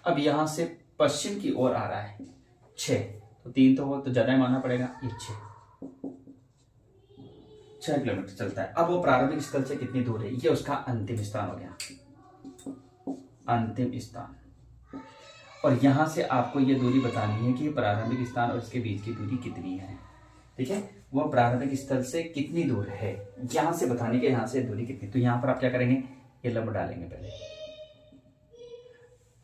अब यहां से पश्चिम की ओर आ रहा है 6, तो 3 तो वो तो ज्यादा ही मानना पड़ेगा, ये 6 किलोमीटर चलता है। अब वो प्रारंभिक स्थल से कितनी दूर है, ये उसका अंतिम स्थान हो गया, अंतिम स्थान। और यहां से आपको ये दूरी बतानी है कि प्रारंभिक स्थान और इसके बीच की दूरी कितनी है। ठीक है, वो प्रारंभिक स्थल से कितनी दूर है, यहां से बताने के, यहां से दूरी कितनी। तो यहां पर आप क्या करेंगे, ये लंब डालेंगे पहले।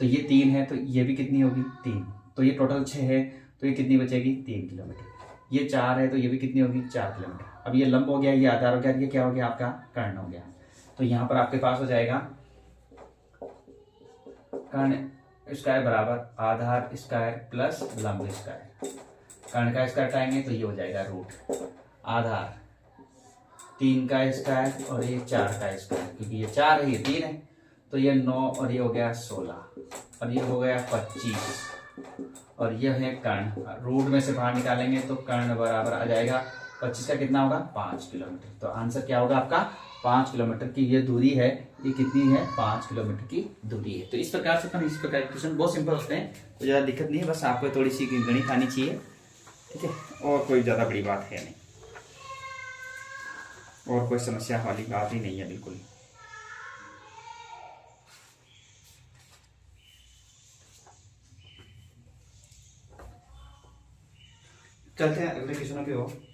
तो ये 3 है तो ये भी कितनी होगी, 3। तो ये टोटल 6 है तो ये कितनी बचेगी, 3 किलोमीटर। ये 4 है तो ये भी कितनी होगी, 4 किलोमीटर। अब ये लंब हो गया, ये आधार हो गया, ये क्या हो गया, आपका कर्ण हो गया। तो यहां पर आपके पास हो जाएगा कर्ण स्क्वायर बराबर आधार स्क्वायर प्लस लंब स्क्वायर। कर्ण का स्क्वायर हटाएंगे तो ये हो जाएगा रूट आधार 3 का स्क्वायर और ये 4 का स्क्वायर, क्योंकि ये 4 है ये 3 है, तो ये 9 और ये हो गया 16 और ये हो गया 25 और यह है कर्ण। रूट में से बाहर निकालेंगे तो कर्ण बराबर आ जाएगा 25 का कितना होगा, 5 किलोमीटर। तो आंसर क्या होगा आपका, 5 किलोमीटर की ये दूरी है। ये कितनी है, 5 किलोमीटर की दूरी है। तो इस प्रकार से इस प्रकार के क्वेश्चन बहुत सिंपल होते हैं, तो ज़्यादा दिक्कत नहीं है, बस आपको थोड़ी सी गणित आनी चाहिए। ठीक है, और कोई ज़्यादा बड़ी बात है नहीं, और कोई समस्या वाली बात ही नहीं है बिल्कुल। चलते हैं अगले क्वेश्चनों की ओर।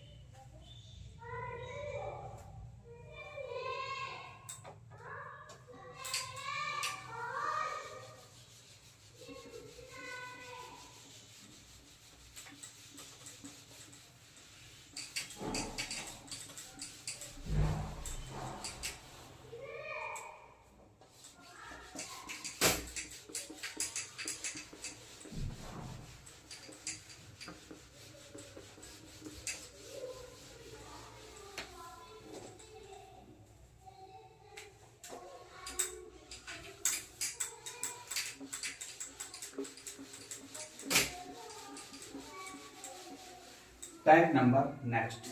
टाइप नंबर नेक्स्ट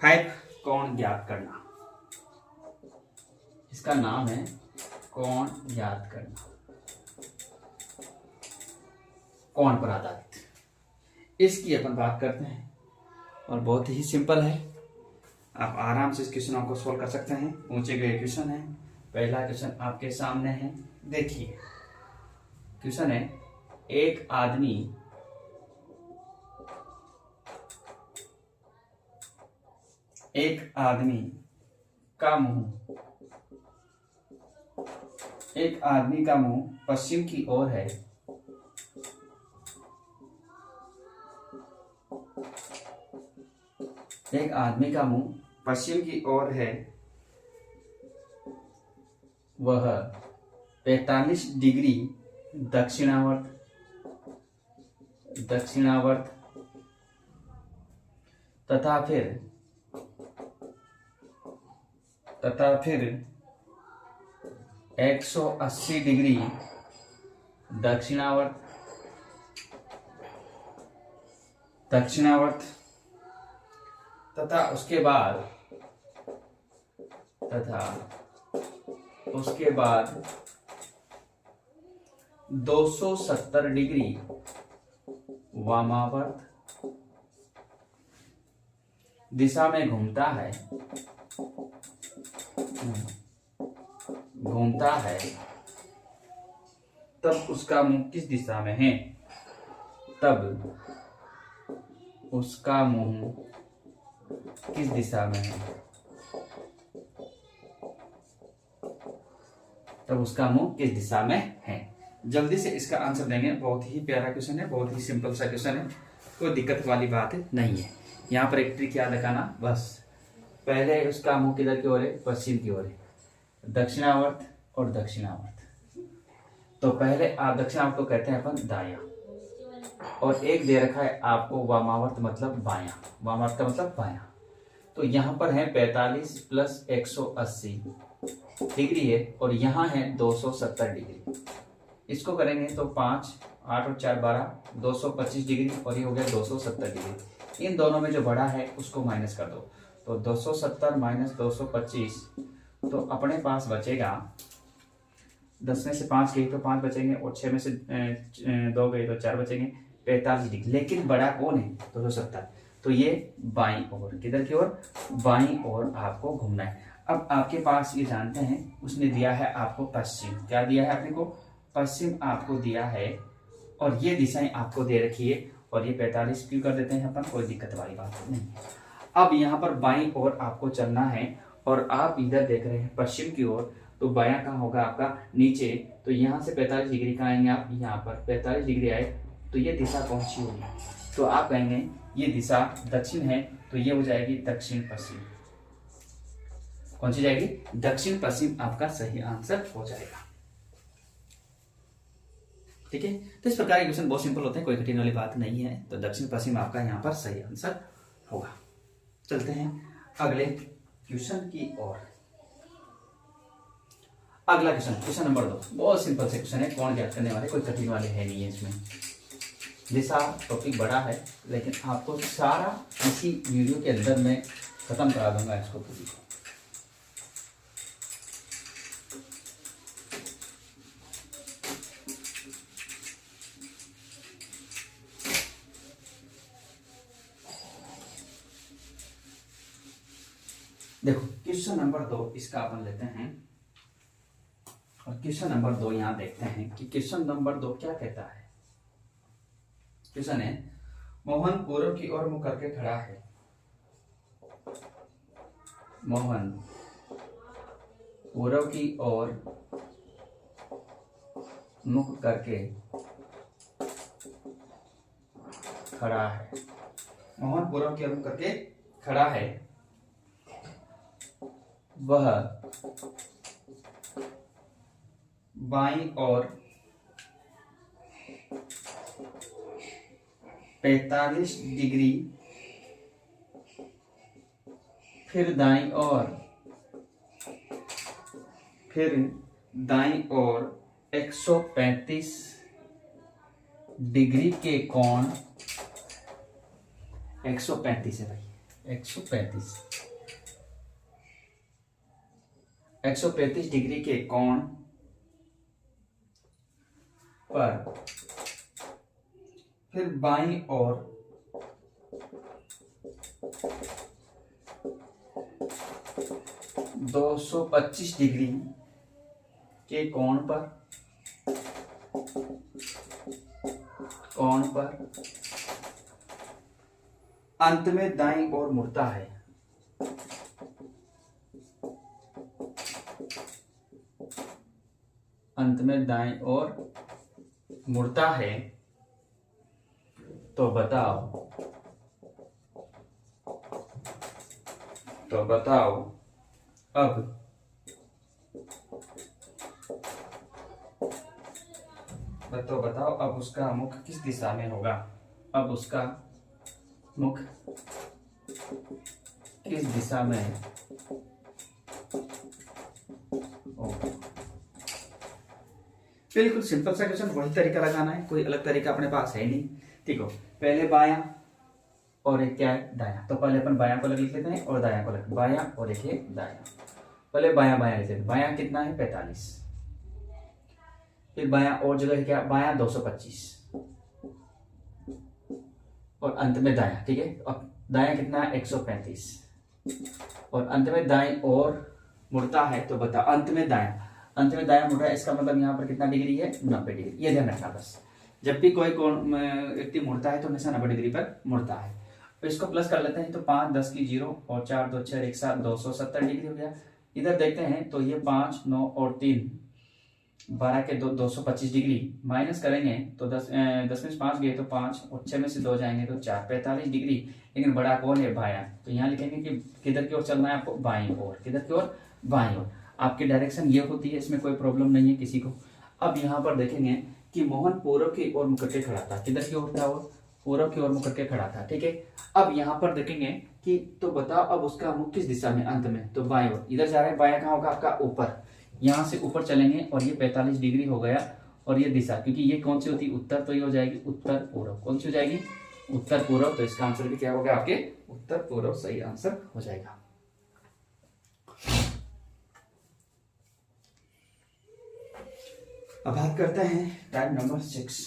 5 कोण ज्ञात करना। इसका नाम है कोण ज्ञात करना, कोण पर आधारित। इसकी अपन बात करते हैं और बहुत ही सिंपल है, आप आराम से इस क्वेश्चनों को सोल्व कर सकते हैं। पूछे गए क्वेश्चन है, पहला क्वेश्चन आपके सामने है, देखिए क्वेश्चन है एक आदमी का मुंह पश्चिम की ओर है। एक आदमी का मुंह पश्चिम की ओर है, वह 45 डिग्री दक्षिणावर्त तथा फिर 180 डिग्री दक्षिणावर्त तथा उसके बाद 270 डिग्री वामावर्त दिशा में घूमता है, तब उसका मुंह किस दिशा में है? जल्दी से इसका आंसर देंगे। बहुत ही प्यारा क्वेश्चन है, बहुत ही सिंपल सा क्वेश्चन है, कोई दिक्कत वाली बात नहीं है। यहाँ पर एक ट्रिक याद रखना, बस पहले उसका मुंह किधर की ओर है? पश्चिम की ओर है, दक्षिणावर्त और दक्षिणावर्त। तो पहले आप दक्षिणावर्त को कहते हैं अपन दाया, और एक दे रखा है आपको वामावर्त मतलब बाया, वामावर्त का मतलब बाया। तो यहाँ पर है 45 प्लस 180 डिग्री है, और यहाँ है 270 डिग्री। इसको करेंगे तो 5, 8 और 4 12, 225 डिग्री, और ये हो गया 270 डिग्री। इन दोनों में जो बड़ा है उसको माइनस कर दो, तो 270 माइनस 225, तो अपने पास बचेगा 10 में से 5 गई तो 5 बचेंगे, और 6 में से 2 गई तो 4 बचेंगे, 45 डिग्री। लेकिन बड़ा कौन है? 270। तो ये बाईं ओर, किधर की ओर? बाईं ओर आपको घूमना है। अब आपके पास ये जानते हैं, उसने दिया है आपको पश्चिम। क्या दिया है आपने को? पश्चिम आपको दिया है, और ये दिशाएं आपको दे रखी है, और ये 45 क्यों कर देते हैं अपन, कोई दिक्कत वाली बात नहीं। अब यहाँ पर बाईं ओर आपको चलना है, और आप इधर देख रहे हैं पश्चिम की ओर, तो बायां कहाँ होगा आपका? नीचे। तो यहाँ से 45 डिग्री कहाँ आएंगे आप? यहाँ पर 45 डिग्री आए, तो ये दिशा कौन सी होगी? तो आप कहेंगे ये दिशा दक्षिण है, तो ये हो जाएगी दक्षिण पश्चिम। कौन सी जाएगी? दक्षिण पश्चिम आपका सही आंसर हो जाएगा। ठीक है, तो इस प्रकार के क्वेश्चन बहुत सिंपल होते हैं, कोई कठिन वाली बात नहीं है। तो दक्षिण पश्चिम आपका यहाँ पर सही आंसर होगा। चलते हैं अगले क्वेश्चन की ओर। अगला क्वेश्चन नंबर 2, बहुत सिंपल से क्वेश्चन है, कौन ज्ञात करने वाले, कोई कठिन वाले है नहीं है इसमें। दिशा टॉपिक बड़ा है, लेकिन आपको सारा इसी वीडियो के अंदर में खत्म करा दूंगा इसको पूरी। देखो क्वेश्चन नंबर 2 इसका अपन लेते हैं, और क्वेश्चन नंबर 2 यहां देखते हैं कि क्वेश्चन नंबर 2 क्या कहता है। क्वेश्चन है मोहन पूर्व की ओर मुख करके खड़ा है। मोहन पूर्व की ओर मुख करके खड़ा है। मोहन पूर्व की ओर मुख करके खड़ा है, वह बाईं ओर 45 डिग्री, फिर दाईं ओर 135 डिग्री के कोण 135 है भाई। 135 डिग्री के कोण पर फिर बाईं ओर 225 डिग्री के कोण पर अंत में दाईं ओर मुड़ता है। अंत में दाईं ओर मुड़ता है तो बताओ अब उसका मुख किस दिशा में होगा। अब उसका मुख किस दिशा में होगा। बिल्कुल सिंपल सा क्वेश्चन, वही तरीका लगाना है, कोई अलग तरीका अपने पास है नहीं। ठीक हो, पहले बायां और एक क्या है दायां, तो पहले अपन बायां को लिख लेते हैं और दायां को लिख, बायां और एक है दायां। पहले बायां लिख लेते हैं, बायां कितना है 45, फिर बायां और जगह है क्या, बायां 225 और अंत में दायां। ठीक है, अब दायां कितना है 135 और अंत में दाएं और मुड़ता है तो बता, अंत में दायां मुड़ रहा है, इसका मतलब यहाँ पर कितना डिग्री है 90 डिग्री। ये ध्यान रखना बस, जब भी कोई व्यक्ति मुड़ता है तो हमेशा 90 डिग्री पर मुड़ता है। तो इसको प्लस कर लेते हैं, तो 5 10 की 0 और 4 2 6 1 7 270 डिग्री हो गया। इधर देखते हैं तो ये 5 9 और 3 12 के 225 डिग्री माइनस करेंगे तो 10 में से 5 गए तो 5 और 6 में से 2 जाएंगे तो 4 45 डिग्री। लेकिन बड़ा कौन है, बायां, तो यहाँ लिखेंगे कि किधर की ओर चलना है आपको, बाईं ओर। किधर की ओर, बाईं ओर। आपकी डायरेक्शन ये होती है, इसमें कोई प्रॉब्लम नहीं है किसी को। अब यहाँ पर देखेंगे कि मोहन पूर्व की ओर मुड़ के खड़ा था। किधर की ओर था वो, पूर्व की ओर मुड़ के खड़ा था। ठीक है, अब यहाँ पर देखेंगे कि तो बताओ अब उसका मुख किस दिशा में, अंत में, तो बाईं ओर। इधर जा रहा है, बायां कहाँ होगा आपका, ऊपर। यहाँ से ऊपर चलेंगे और ये 45 डिग्री हो गया और ये दिशा, क्योंकि ये कौन सी होती है उत्तर, तो ये हो जाएगी उत्तर पूर्व। कौन सी हो जाएगी, उत्तर पूर्व। तो इसका आंसर भी क्या होगा आपके, उत्तर पूर्व सही आंसर हो जाएगा। अब बात करते हैं टाइप नंबर 6।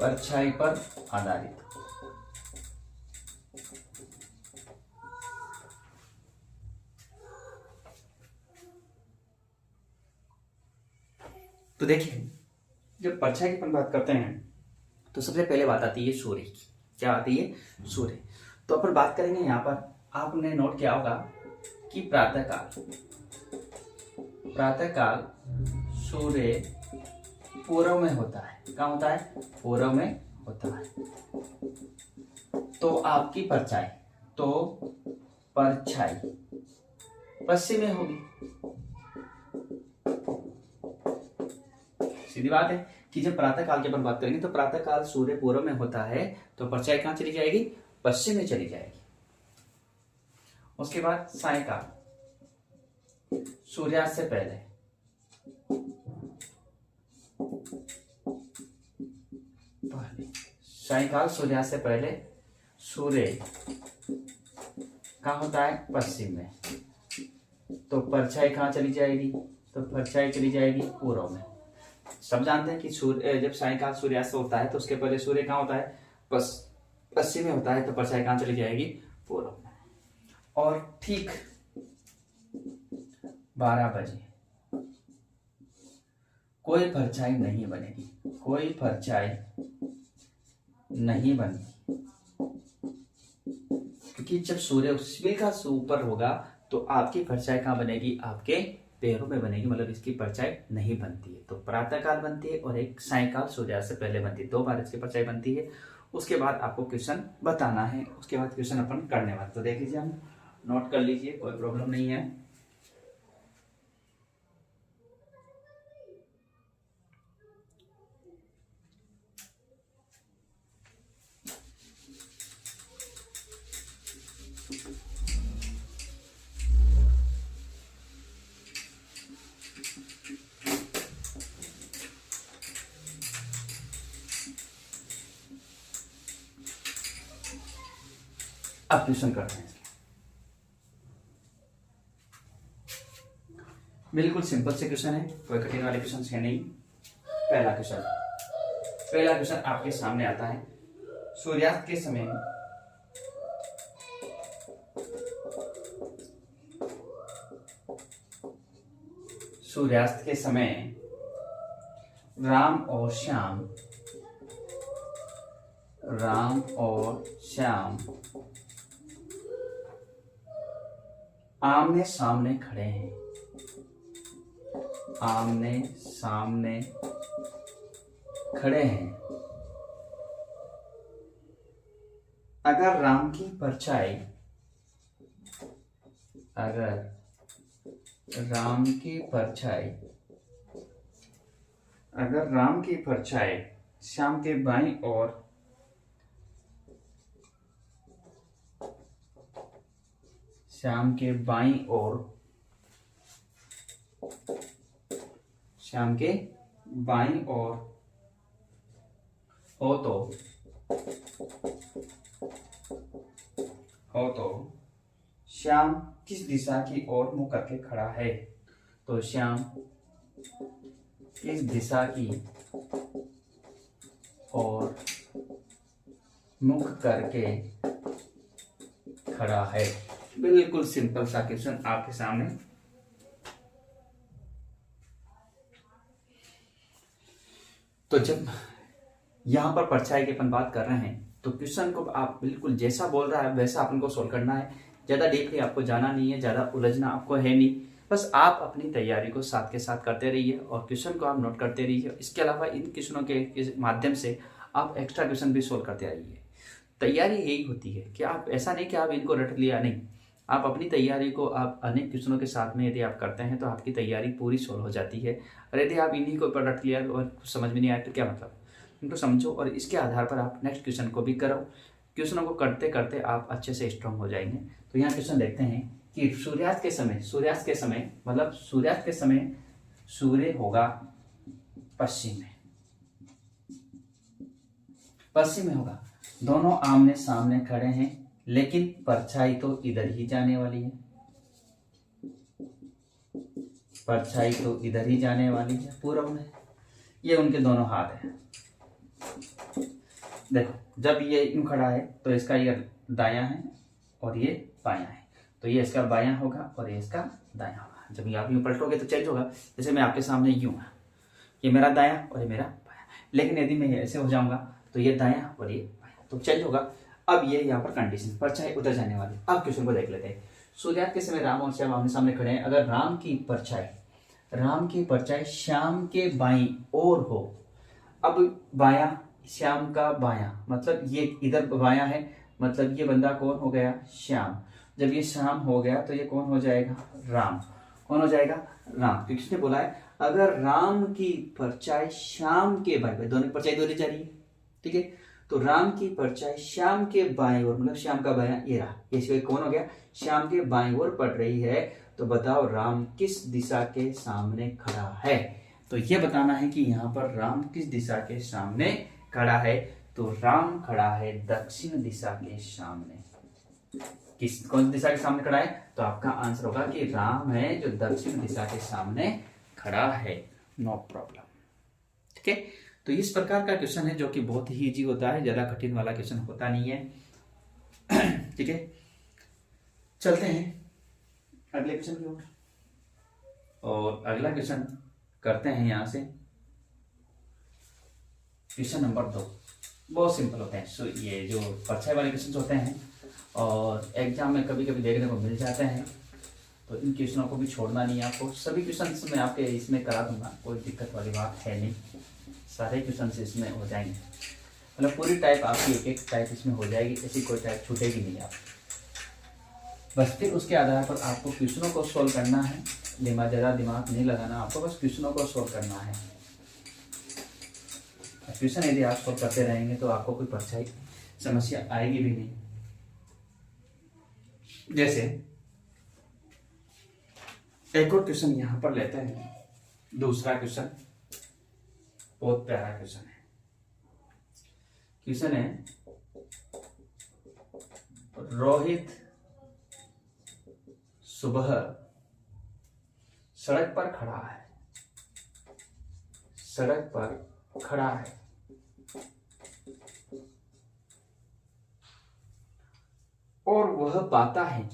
परछाई पर आधारित। तो देखिए, जब परछाई की अपन बात करते हैं तो सबसे पहले बात आती है सूर्य की। क्या आती है, सूर्य। तो अपन बात करेंगे यहाँ पर, आपने नोट किया होगा कि प्रातःकाल सूर्य पूर्व में होता है। कहाँ होता है, पूर्व में होता है। तो आपकी परछाई पश्चिम में होगी। सीधी बात है कि जब प्रातःकाल की अपन बात करेंगे तो प्रातःकाल सूर्य पूर्व में होता है तो परछाई कहाँ चली जाएगी, पश्चिम में चली जाएगी। उसके बाद सायंकाल सूर्यास्त से पहले सूर्य कहाँ होता है, पश्चिम में। तो परछाई कहाँ चली जाएगी, तो परछाई चली जाएगी पूर्व में। सब जानते हैं कि सूर्य जब सायंकाल सूर्यास्त होता है तो उसके पहले सूर्य कहाँ होता है, पश्चिम में होता है, तो परछाई कहाँ चली जाएगी, पूर्व में। और ठीक 12 बजे कोई परछाई नहीं बनेगी, कोई परछाई नहीं बनेगी, क्योंकि जब सूर्य उसमें का ऊपर होगा तो आपकी परछाई कहाँ बनेगी, आपके पैरों में बनेगी, मतलब इसकी परछाई नहीं बनती है। तो प्रातःकाल बनती है और एक सायंकाल सूर्यास्त से पहले बनती है, 2 बार इसकी परछाई बनती है। उसके बाद आपको क्वेश्चन बताना है, उसके बाद क्वेश्चन अपन करने वाले। तो देख लीजिए, हम नोट कर लीजिए, कोई प्रॉब्लम नहीं है। अब क्वेश्चन करते हैं। बिल्कुल सिंपल से क्वेश्चन है, कोई कठिन वाले क्वेश्चन है नहीं। पहला क्वेश्चन आपके सामने आता है। सूर्यास्त के समय राम और श्याम आमने सामने खड़े हैं, आमने सामने खड़े हैं। अगर राम की परछाई श्याम के बाईं ओर हो तो श्याम किस दिशा की ओर मुंह करके खड़ा है? तो श्याम किस दिशा की ओर मुख करके खड़ा है? बिल्कुल सिंपल सा क्वेश्चन आपके सामने। तो जब यहां पर परछाई की अपन बात कर रहे हैं तो क्वेश्चन को आप बिल्कुल जैसा बोल रहा है वैसा अपन को सोल्व करना है। ज्यादा डीपली आपको जाना नहीं है, ज्यादा उलझना आपको है नहीं। बस आप अपनी तैयारी को साथ के साथ करते रहिए और क्वेश्चन को आप नोट करते रहिए। इसके अलावा इन क्वेश्चनों के माध्यम से आप एक्स्ट्रा क्वेश्चन भी सोल्व करते रहिए। तैयारी यही होती है कि आप ऐसा नहीं कि आप इनको रट लिया, नहीं, आप अपनी तैयारी को आप अनेक क्वेश्चनों के साथ में यदि आप करते हैं तो आपकी तैयारी पूरी सोल्व हो जाती है। और यदि आप इन्हीं को ऊपर रट लिया और कुछ समझ में नहीं आया तो क्या मतलब, इनको समझो और इसके आधार पर आप नेक्स्ट क्वेश्चन को भी करो। क्वेश्चनों को करते करते आप अच्छे से स्ट्रांग हो जाएंगे। तो यहाँ क्वेश्चन देखते हैं कि सूर्यास्त के समय सूर्य होगा पश्चिम में होगा। दोनों आमने सामने खड़े हैं, लेकिन परछाई तो इधर ही जाने वाली है, पूरब में। ये उनके दोनों हाथ हैं। देखो, जब ये यूं खड़ा है तो इसका ये दायां है और ये बायां है, तो ये इसका बायां होगा और ये इसका दायां होगा। जब ये आप यूं पलटोगे तो चेंज होगा। जैसे मैं आपके सामने यूं है, ये मेरा दायां और ये मेरा बायां, लेकिन यदि मैं ऐसे हो जाऊंगा तो ये दायां और ये बायां, तो चेंज होगा। अब ये यहाँ पर कंडीशन, परछाई उधर जाने वाली। अब क्वेश्चन को देख लेते हैं। सूर्यास्त के समय राम और श्याम आमने सामने खड़े हैं। अगर राम की परछाई श्याम के बाईं ओर हो, अब बायां श्याम का बायां, मतलब ये इधर बायां है, मतलब ये बंदा कौन हो गया, श्याम। जब ये श्याम हो गया तो ये कौन हो जाएगा, राम। कौन हो जाएगा, राम। तो किसने बोला है, अगर राम की परछाई श्याम के बाईं, दोनों की परछाई दोहरी जा रही है, ठीक है। तो राम की परछाई श्याम के बाईं ओर, मतलब श्याम का बायां ये रहा, ये कौन हो गया, श्याम के बाईं ओर पड़ रही है। तो बताओ राम किस दिशा के सामने खड़ा है? तो ये बताना है कि यहाँ पर राम किस दिशा के सामने खड़ा है। तो राम खड़ा है दक्षिण दिशा के सामने। कौन सी दिशा के सामने खड़ा है? तो आपका आंसर होगा कि राम है जो दक्षिण दिशा के सामने खड़ा है। नो प्रॉब्लम, ठीक है। तो इस प्रकार का क्वेश्चन है जो कि बहुत ही इजी होता है, ज्यादा कठिन वाला क्वेश्चन होता नहीं है, ठीक है। चलते हैं अगले क्वेश्चन की ओर, और अगला क्वेश्चन करते हैं यहां से क्वेश्चन नंबर 2 बहुत सिंपल होते हैं। सो ये जो परछाई वाले क्वेश्चन होते हैं और एग्जाम में कभी कभी देखने को मिल जाते हैं, तो इन क्वेश्चनों को भी छोड़ना नहीं है आपको। सभी क्वेश्चन मैं आपके इसमें करा दूंगा, कोई दिक्कत वाली बात है नहीं, सारे क्वेश्चन इसमें हो जाएंगे। मतलब पूरी टाइप आपकी एक एक टाइप इसमें हो जाएगी, ऐसी कोई टाइप छूटेगी नहीं आप। बस फिर उसके आधार पर आपको क्वेश्चनों को सोल्व करना है, ज़्यादा दिमाग नहीं लगाना आपको, बस क्वेश्चनों को सोल्व करना है। क्वेश्चन यदि आप सोल्व करते रहेंगे तो आपको कोई परछाई समस्या आएगी भी नहीं। जैसे एक और क्वेश्चन यहां पर लेते हैं, दूसरा क्वेश्चन बहुत प्यारा क्वेश्चन है। क्वेश्चन है रोहित सुबह सड़क पर खड़ा है, सड़क पर खड़ा है और वह पाता है कि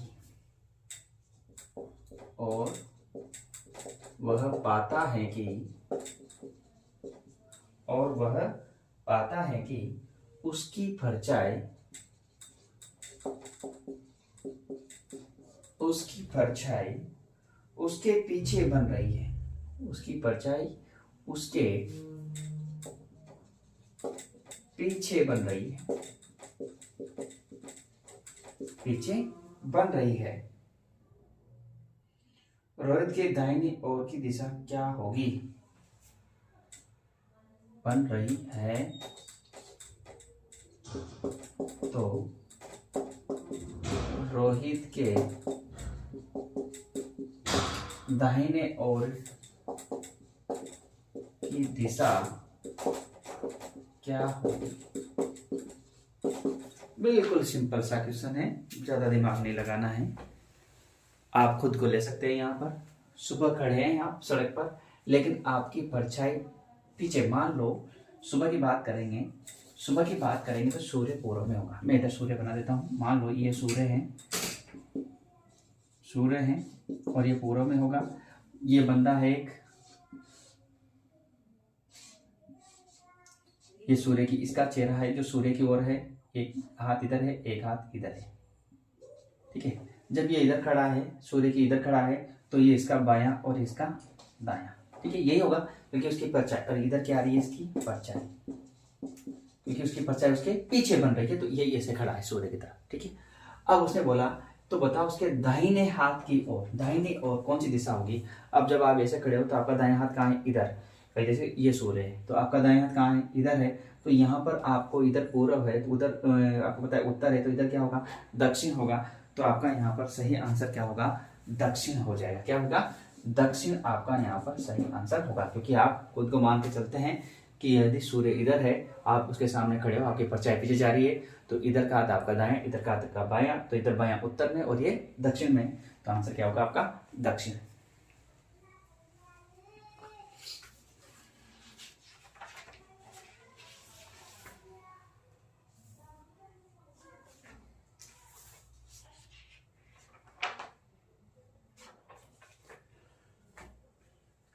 वह पाता है कि उसकी परछाई उसके पीछे बन रही है, उसकी परछाई उसके पीछे बन रही है, पीछे बन रही है। रोहित के दाहिनी ओर की दिशा क्या होगी? बन रही है तो रोहित के दाहिने ओर की दिशा क्या होगी? बिल्कुल सिंपल सा क्वेश्चन है, ज्यादा दिमाग नहीं लगाना है। आप खुद को ले सकते हैं। यहाँ पर सुबह खड़े हैं आप सड़क पर, लेकिन आपकी परछाई पीछे, मान लो सुबह की बात करेंगे, तो सूर्य पूर्व में होगा। मैं इधर सूर्य बना देता हूँ। मान लो ये सूर्य है और ये पूर्व में होगा। ये बंदा है एक, ये सूर्य की, इसका चेहरा है जो सूर्य की ओर है, एक हाथ इधर है, एक हाथ इधर है, ठीक है। जब ये इधर खड़ा है, सूर्य की इधर खड़ा है, तो ये इसका बायां और इसका दायां, ठीक है, यही होगा क्योंकि उसकी परछाई, और इधर क्या आ रही है इसकी परछाई, क्योंकि उसकी परछाई उसके पीछे बन रही है, तो ये ऐसे खड़ा है सूर्य की तरफ, ठीक है। अब उसने बोला तो बताओ उसके दाहिने हाथ की ओर, दाहिने ओर कौन सी दिशा होगी? अब जब आप ऐसे खड़े हो तो आपका दाहिना हाथ कहाँ है? इधर। जैसे ये सूर्य है तो आपका दाहिना हाथ कहाँ है? इधर है। तो यहाँ पर आपको इधर पूर्व है तो उधर आपको पता है उत्तर है, तो इधर क्या होगा? दक्षिण होगा। तो आपका यहाँ पर सही आंसर क्या होगा? दक्षिण हो जाएगा। क्या होगा? दक्षिण आपका यहाँ पर सही आंसर होगा, क्योंकि आप खुद को मान के चलते हैं कि यदि सूर्य इधर है, आप उसके सामने खड़े हो, आपकी परछाई पीछे जा रही है, तो इधर का हाथ आपका दायां, इधर का हाथ आपका बायां, तो इधर बायां उत्तर में और ये दक्षिण में, तो आंसर क्या होगा आपका? दक्षिण।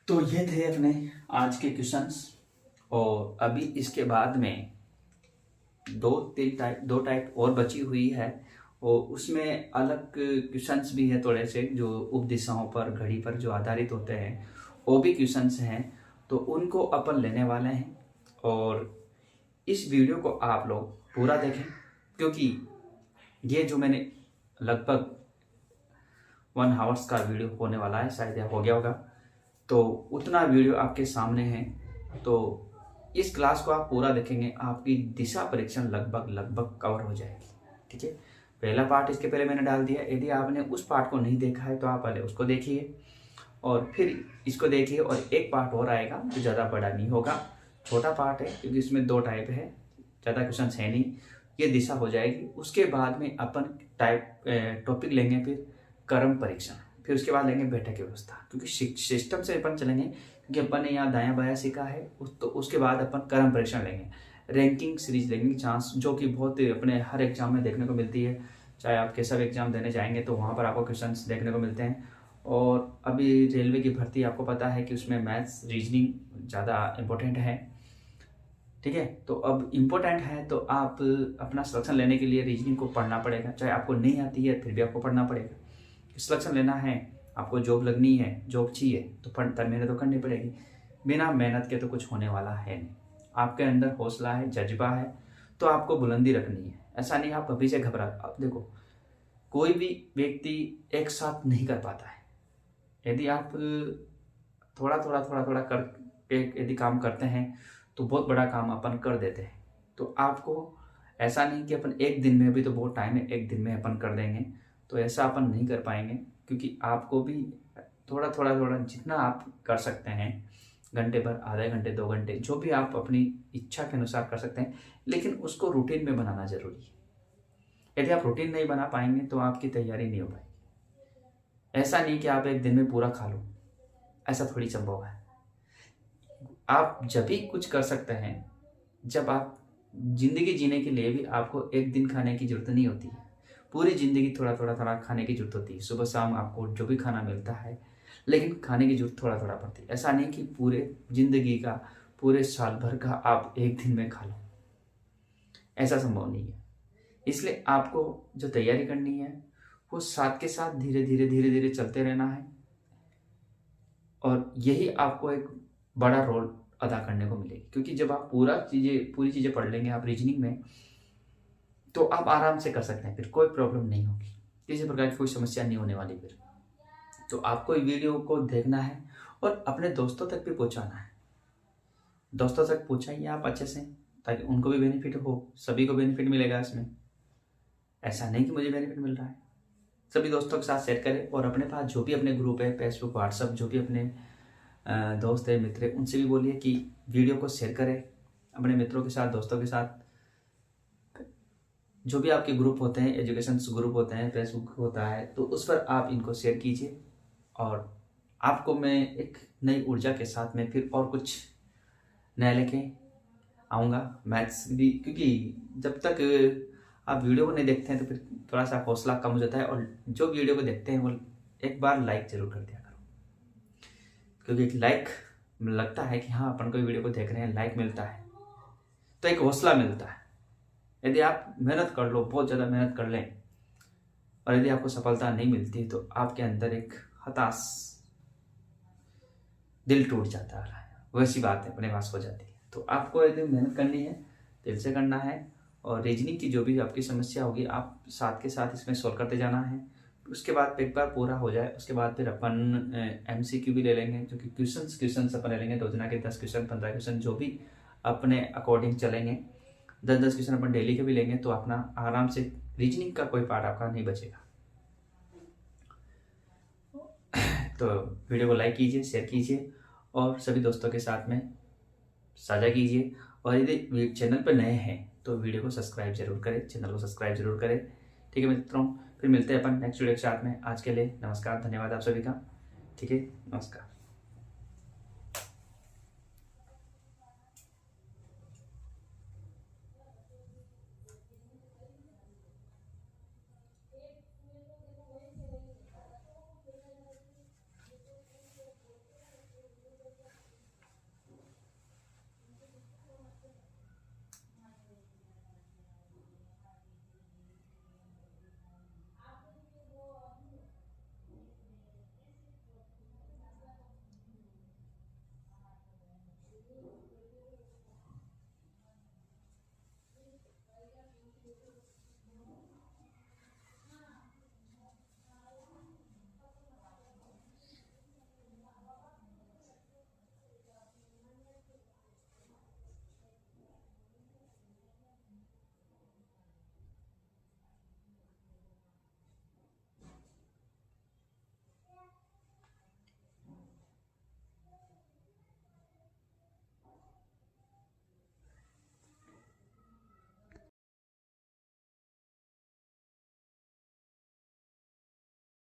तो ये थे अपने आज के क्वेश्चंस, और अभी इसके बाद में दो टाइप और बची हुई है, और उसमें अलग क्वेश्चंस भी है थोड़े से, जो उपदिशाओं पर, घड़ी पर जो आधारित होते हैं, वो भी क्वेश्चंस हैं, तो उनको अपन लेने वाले हैं। और इस वीडियो को आप लोग पूरा देखें, क्योंकि ये जो मैंने लगभग 1 आवर्स का वीडियो होने वाला है, शायद हो गया होगा, तो उतना वीडियो आपके सामने है। तो इस क्लास को आप पूरा देखेंगे, आपकी दिशा परीक्षण लगभग कवर हो जाएगी, ठीक है। पहला पार्ट इसके पहले मैंने डाल दिया, यदि आपने उस पार्ट को नहीं देखा है तो आप पहले उसको देखिए और फिर इसको देखिए, और एक पार्ट और आएगा जो ज़्यादा बड़ा नहीं होगा, छोटा पार्ट है, क्योंकि इसमें 2 टाइप है, ज़्यादा क्वेश्चन है नहीं, ये दिशा हो जाएगी। उसके बाद में अपन टॉपिक लेंगे फिर कर्म परीक्षण, फिर उसके बाद लेंगे बैठक व्यवस्था, क्योंकि सिस्टम से अपन चलेंगे, क्योंकि अपन ने यहाँ दायां बायां सीखा है, तो उसके बाद अपन कर्म परीक्षण लेंगे, रैंकिंग सीरीज लेंगे, चांस जो कि बहुत अपने हर एग्जाम में देखने को मिलती है, चाहे आप कैसा भी एग्जाम देने जाएंगे तो वहाँ पर आपको क्वेश्चंस देखने को मिलते हैं। और अभी रेलवे की भर्ती आपको पता है कि उसमें मैथ्स रीजनिंग ज़्यादा इम्पोर्टेंट है, ठीक है। तो अब इम्पोर्टेंट है, तो आप अपना सिलेक्शन लेने के लिए रीजनिंग को पढ़ना पड़ेगा, चाहे आपको नहीं आती है फिर भी आपको पढ़ना पड़ेगा। सिलेक्शन लेना है, आपको जॉब लगनी है, जॉब चाहिए तो मेहनत तो करनी पड़ेगी। बिना मेहनत के तो कुछ होने वाला है नहीं। आपके अंदर हौसला है, जज्बा है, तो आपको बुलंदी रखनी है। ऐसा नहीं आप अभी से घबरा। आप देखो, कोई भी व्यक्ति एक साथ नहीं कर पाता है। यदि आप थोड़ा थोड़ा करके यदि काम करते हैं तो बहुत बड़ा काम अपन कर देते हैं। तो आपको ऐसा नहीं कि अपन एक दिन में, अभी तो बहुत टाइम है, एक दिन में अपन कर देंगे, तो ऐसा अपन नहीं कर पाएंगे। क्योंकि आपको भी थोड़ा जितना आप कर सकते हैं, घंटे भर, आधे घंटे, 2 घंटे, जो भी आप अपनी इच्छा के अनुसार कर सकते हैं, लेकिन उसको रूटीन में बनाना जरूरी है। यदि आप रूटीन नहीं बना पाएंगे तो आपकी तैयारी नहीं हो पाएगी। ऐसा नहीं कि आप एक दिन में पूरा खा लो, ऐसा थोड़ी संभव है। आप जब भी कुछ कर सकते हैं जब आप जिंदगी जीने के लिए भी आपको एक दिन खाने की जरूरत नहीं होती है, पूरी जिंदगी थोड़ा खाने की जरूरत होती है। सुबह शाम आपको जो भी खाना मिलता है, लेकिन खाने की जरूरत थोड़ा पड़ती है। ऐसा नहीं कि पूरे जिंदगी का, पूरे साल भर का आप एक दिन में खा लो, ऐसा संभव नहीं है। इसलिए आपको जो तैयारी करनी है वो साथ के साथ धीरे धीरे चलते रहना है, और यही आपको एक बड़ा रोल अदा करने को मिलेगी। क्योंकि जब आप पूरी चीजें पढ़ लेंगे आप रीजनिंग में, तो आप आराम से कर सकते हैं, फिर कोई प्रॉब्लम नहीं होगी, किसी प्रकार की कोई समस्या नहीं होने वाली फिर। तो आपको वीडियो को देखना है और अपने दोस्तों तक भी पहुंचाना है। दोस्तों तक पहुंचाइए आप अच्छे से, ताकि उनको भी बेनिफिट हो, सभी को बेनिफिट मिलेगा इसमें। ऐसा नहीं कि मुझे बेनिफिट मिल रहा है। सभी दोस्तों के साथ शेयर करें, और अपने पास जो भी अपने ग्रुप है, फेसबुक, व्हाट्सएप, जो भी अपने दोस्त है, मित्र है, उनसे भी बोलिए कि वीडियो को शेयर करें अपने मित्रों के साथ, दोस्तों के साथ। जो भी आपके ग्रुप होते हैं, एजुकेशन ग्रुप होते हैं, फेसबुक होता है, तो उस पर आप इनको शेयर कीजिए। और आपको मैं एक नई ऊर्जा के साथ में फिर और कुछ नया लेके आऊँगा, मैथ्स भी। क्योंकि जब तक आप वीडियो को नहीं देखते हैं तो फिर थोड़ा सा हौसला कम हो जाता है। और जो वीडियो को देखते हैं वो एक बार लाइक जरूर कर दिया करो, क्योंकि एक लाइक लगता है कि हाँ अपन कोई वीडियो को देख रहे हैं, लाइक मिलता है तो एक हौसला मिलता है। यदि आप मेहनत कर लो, बहुत ज़्यादा मेहनत कर लें, और यदि आपको सफलता नहीं मिलती तो आपके अंदर एक हताश, दिल टूट जाता है, वैसी बात है, अपने पास हो जाती है। तो आपको यदि मेहनत करनी है, दिल से करना है, और रीजनिंग की जो भी आपकी समस्या होगी आप साथ के साथ इसमें सॉल्व करते जाना है। उसके बाद एक बार पूरा हो जाए, उसके बाद फिर अपन MCQ भी ले लेंगे, जो कि क्वेश्चन अपन ले लेंगे, रोजाना के 10 क्वेश्चन, 15 क्वेश्चन, जो भी अपने अकॉर्डिंग चलेंगे। 10 क्वेश्चन अपन डेली के भी लेंगे, तो अपना आराम से रीजनिंग का कोई पार्ट आपका नहीं बचेगा। तो वीडियो को लाइक कीजिए, शेयर कीजिए, और सभी दोस्तों के साथ में साझा कीजिए। और यदि चैनल पर नए हैं तो वीडियो को सब्सक्राइब जरूर करें, चैनल को सब्सक्राइब जरूर करें। ठीक है मित्रों, फिर मिलते हैं अपन नेक्स्ट वीडियो के साथ में। आज के लिए नमस्कार, धन्यवाद आप सभी का। ठीक है, नमस्कार।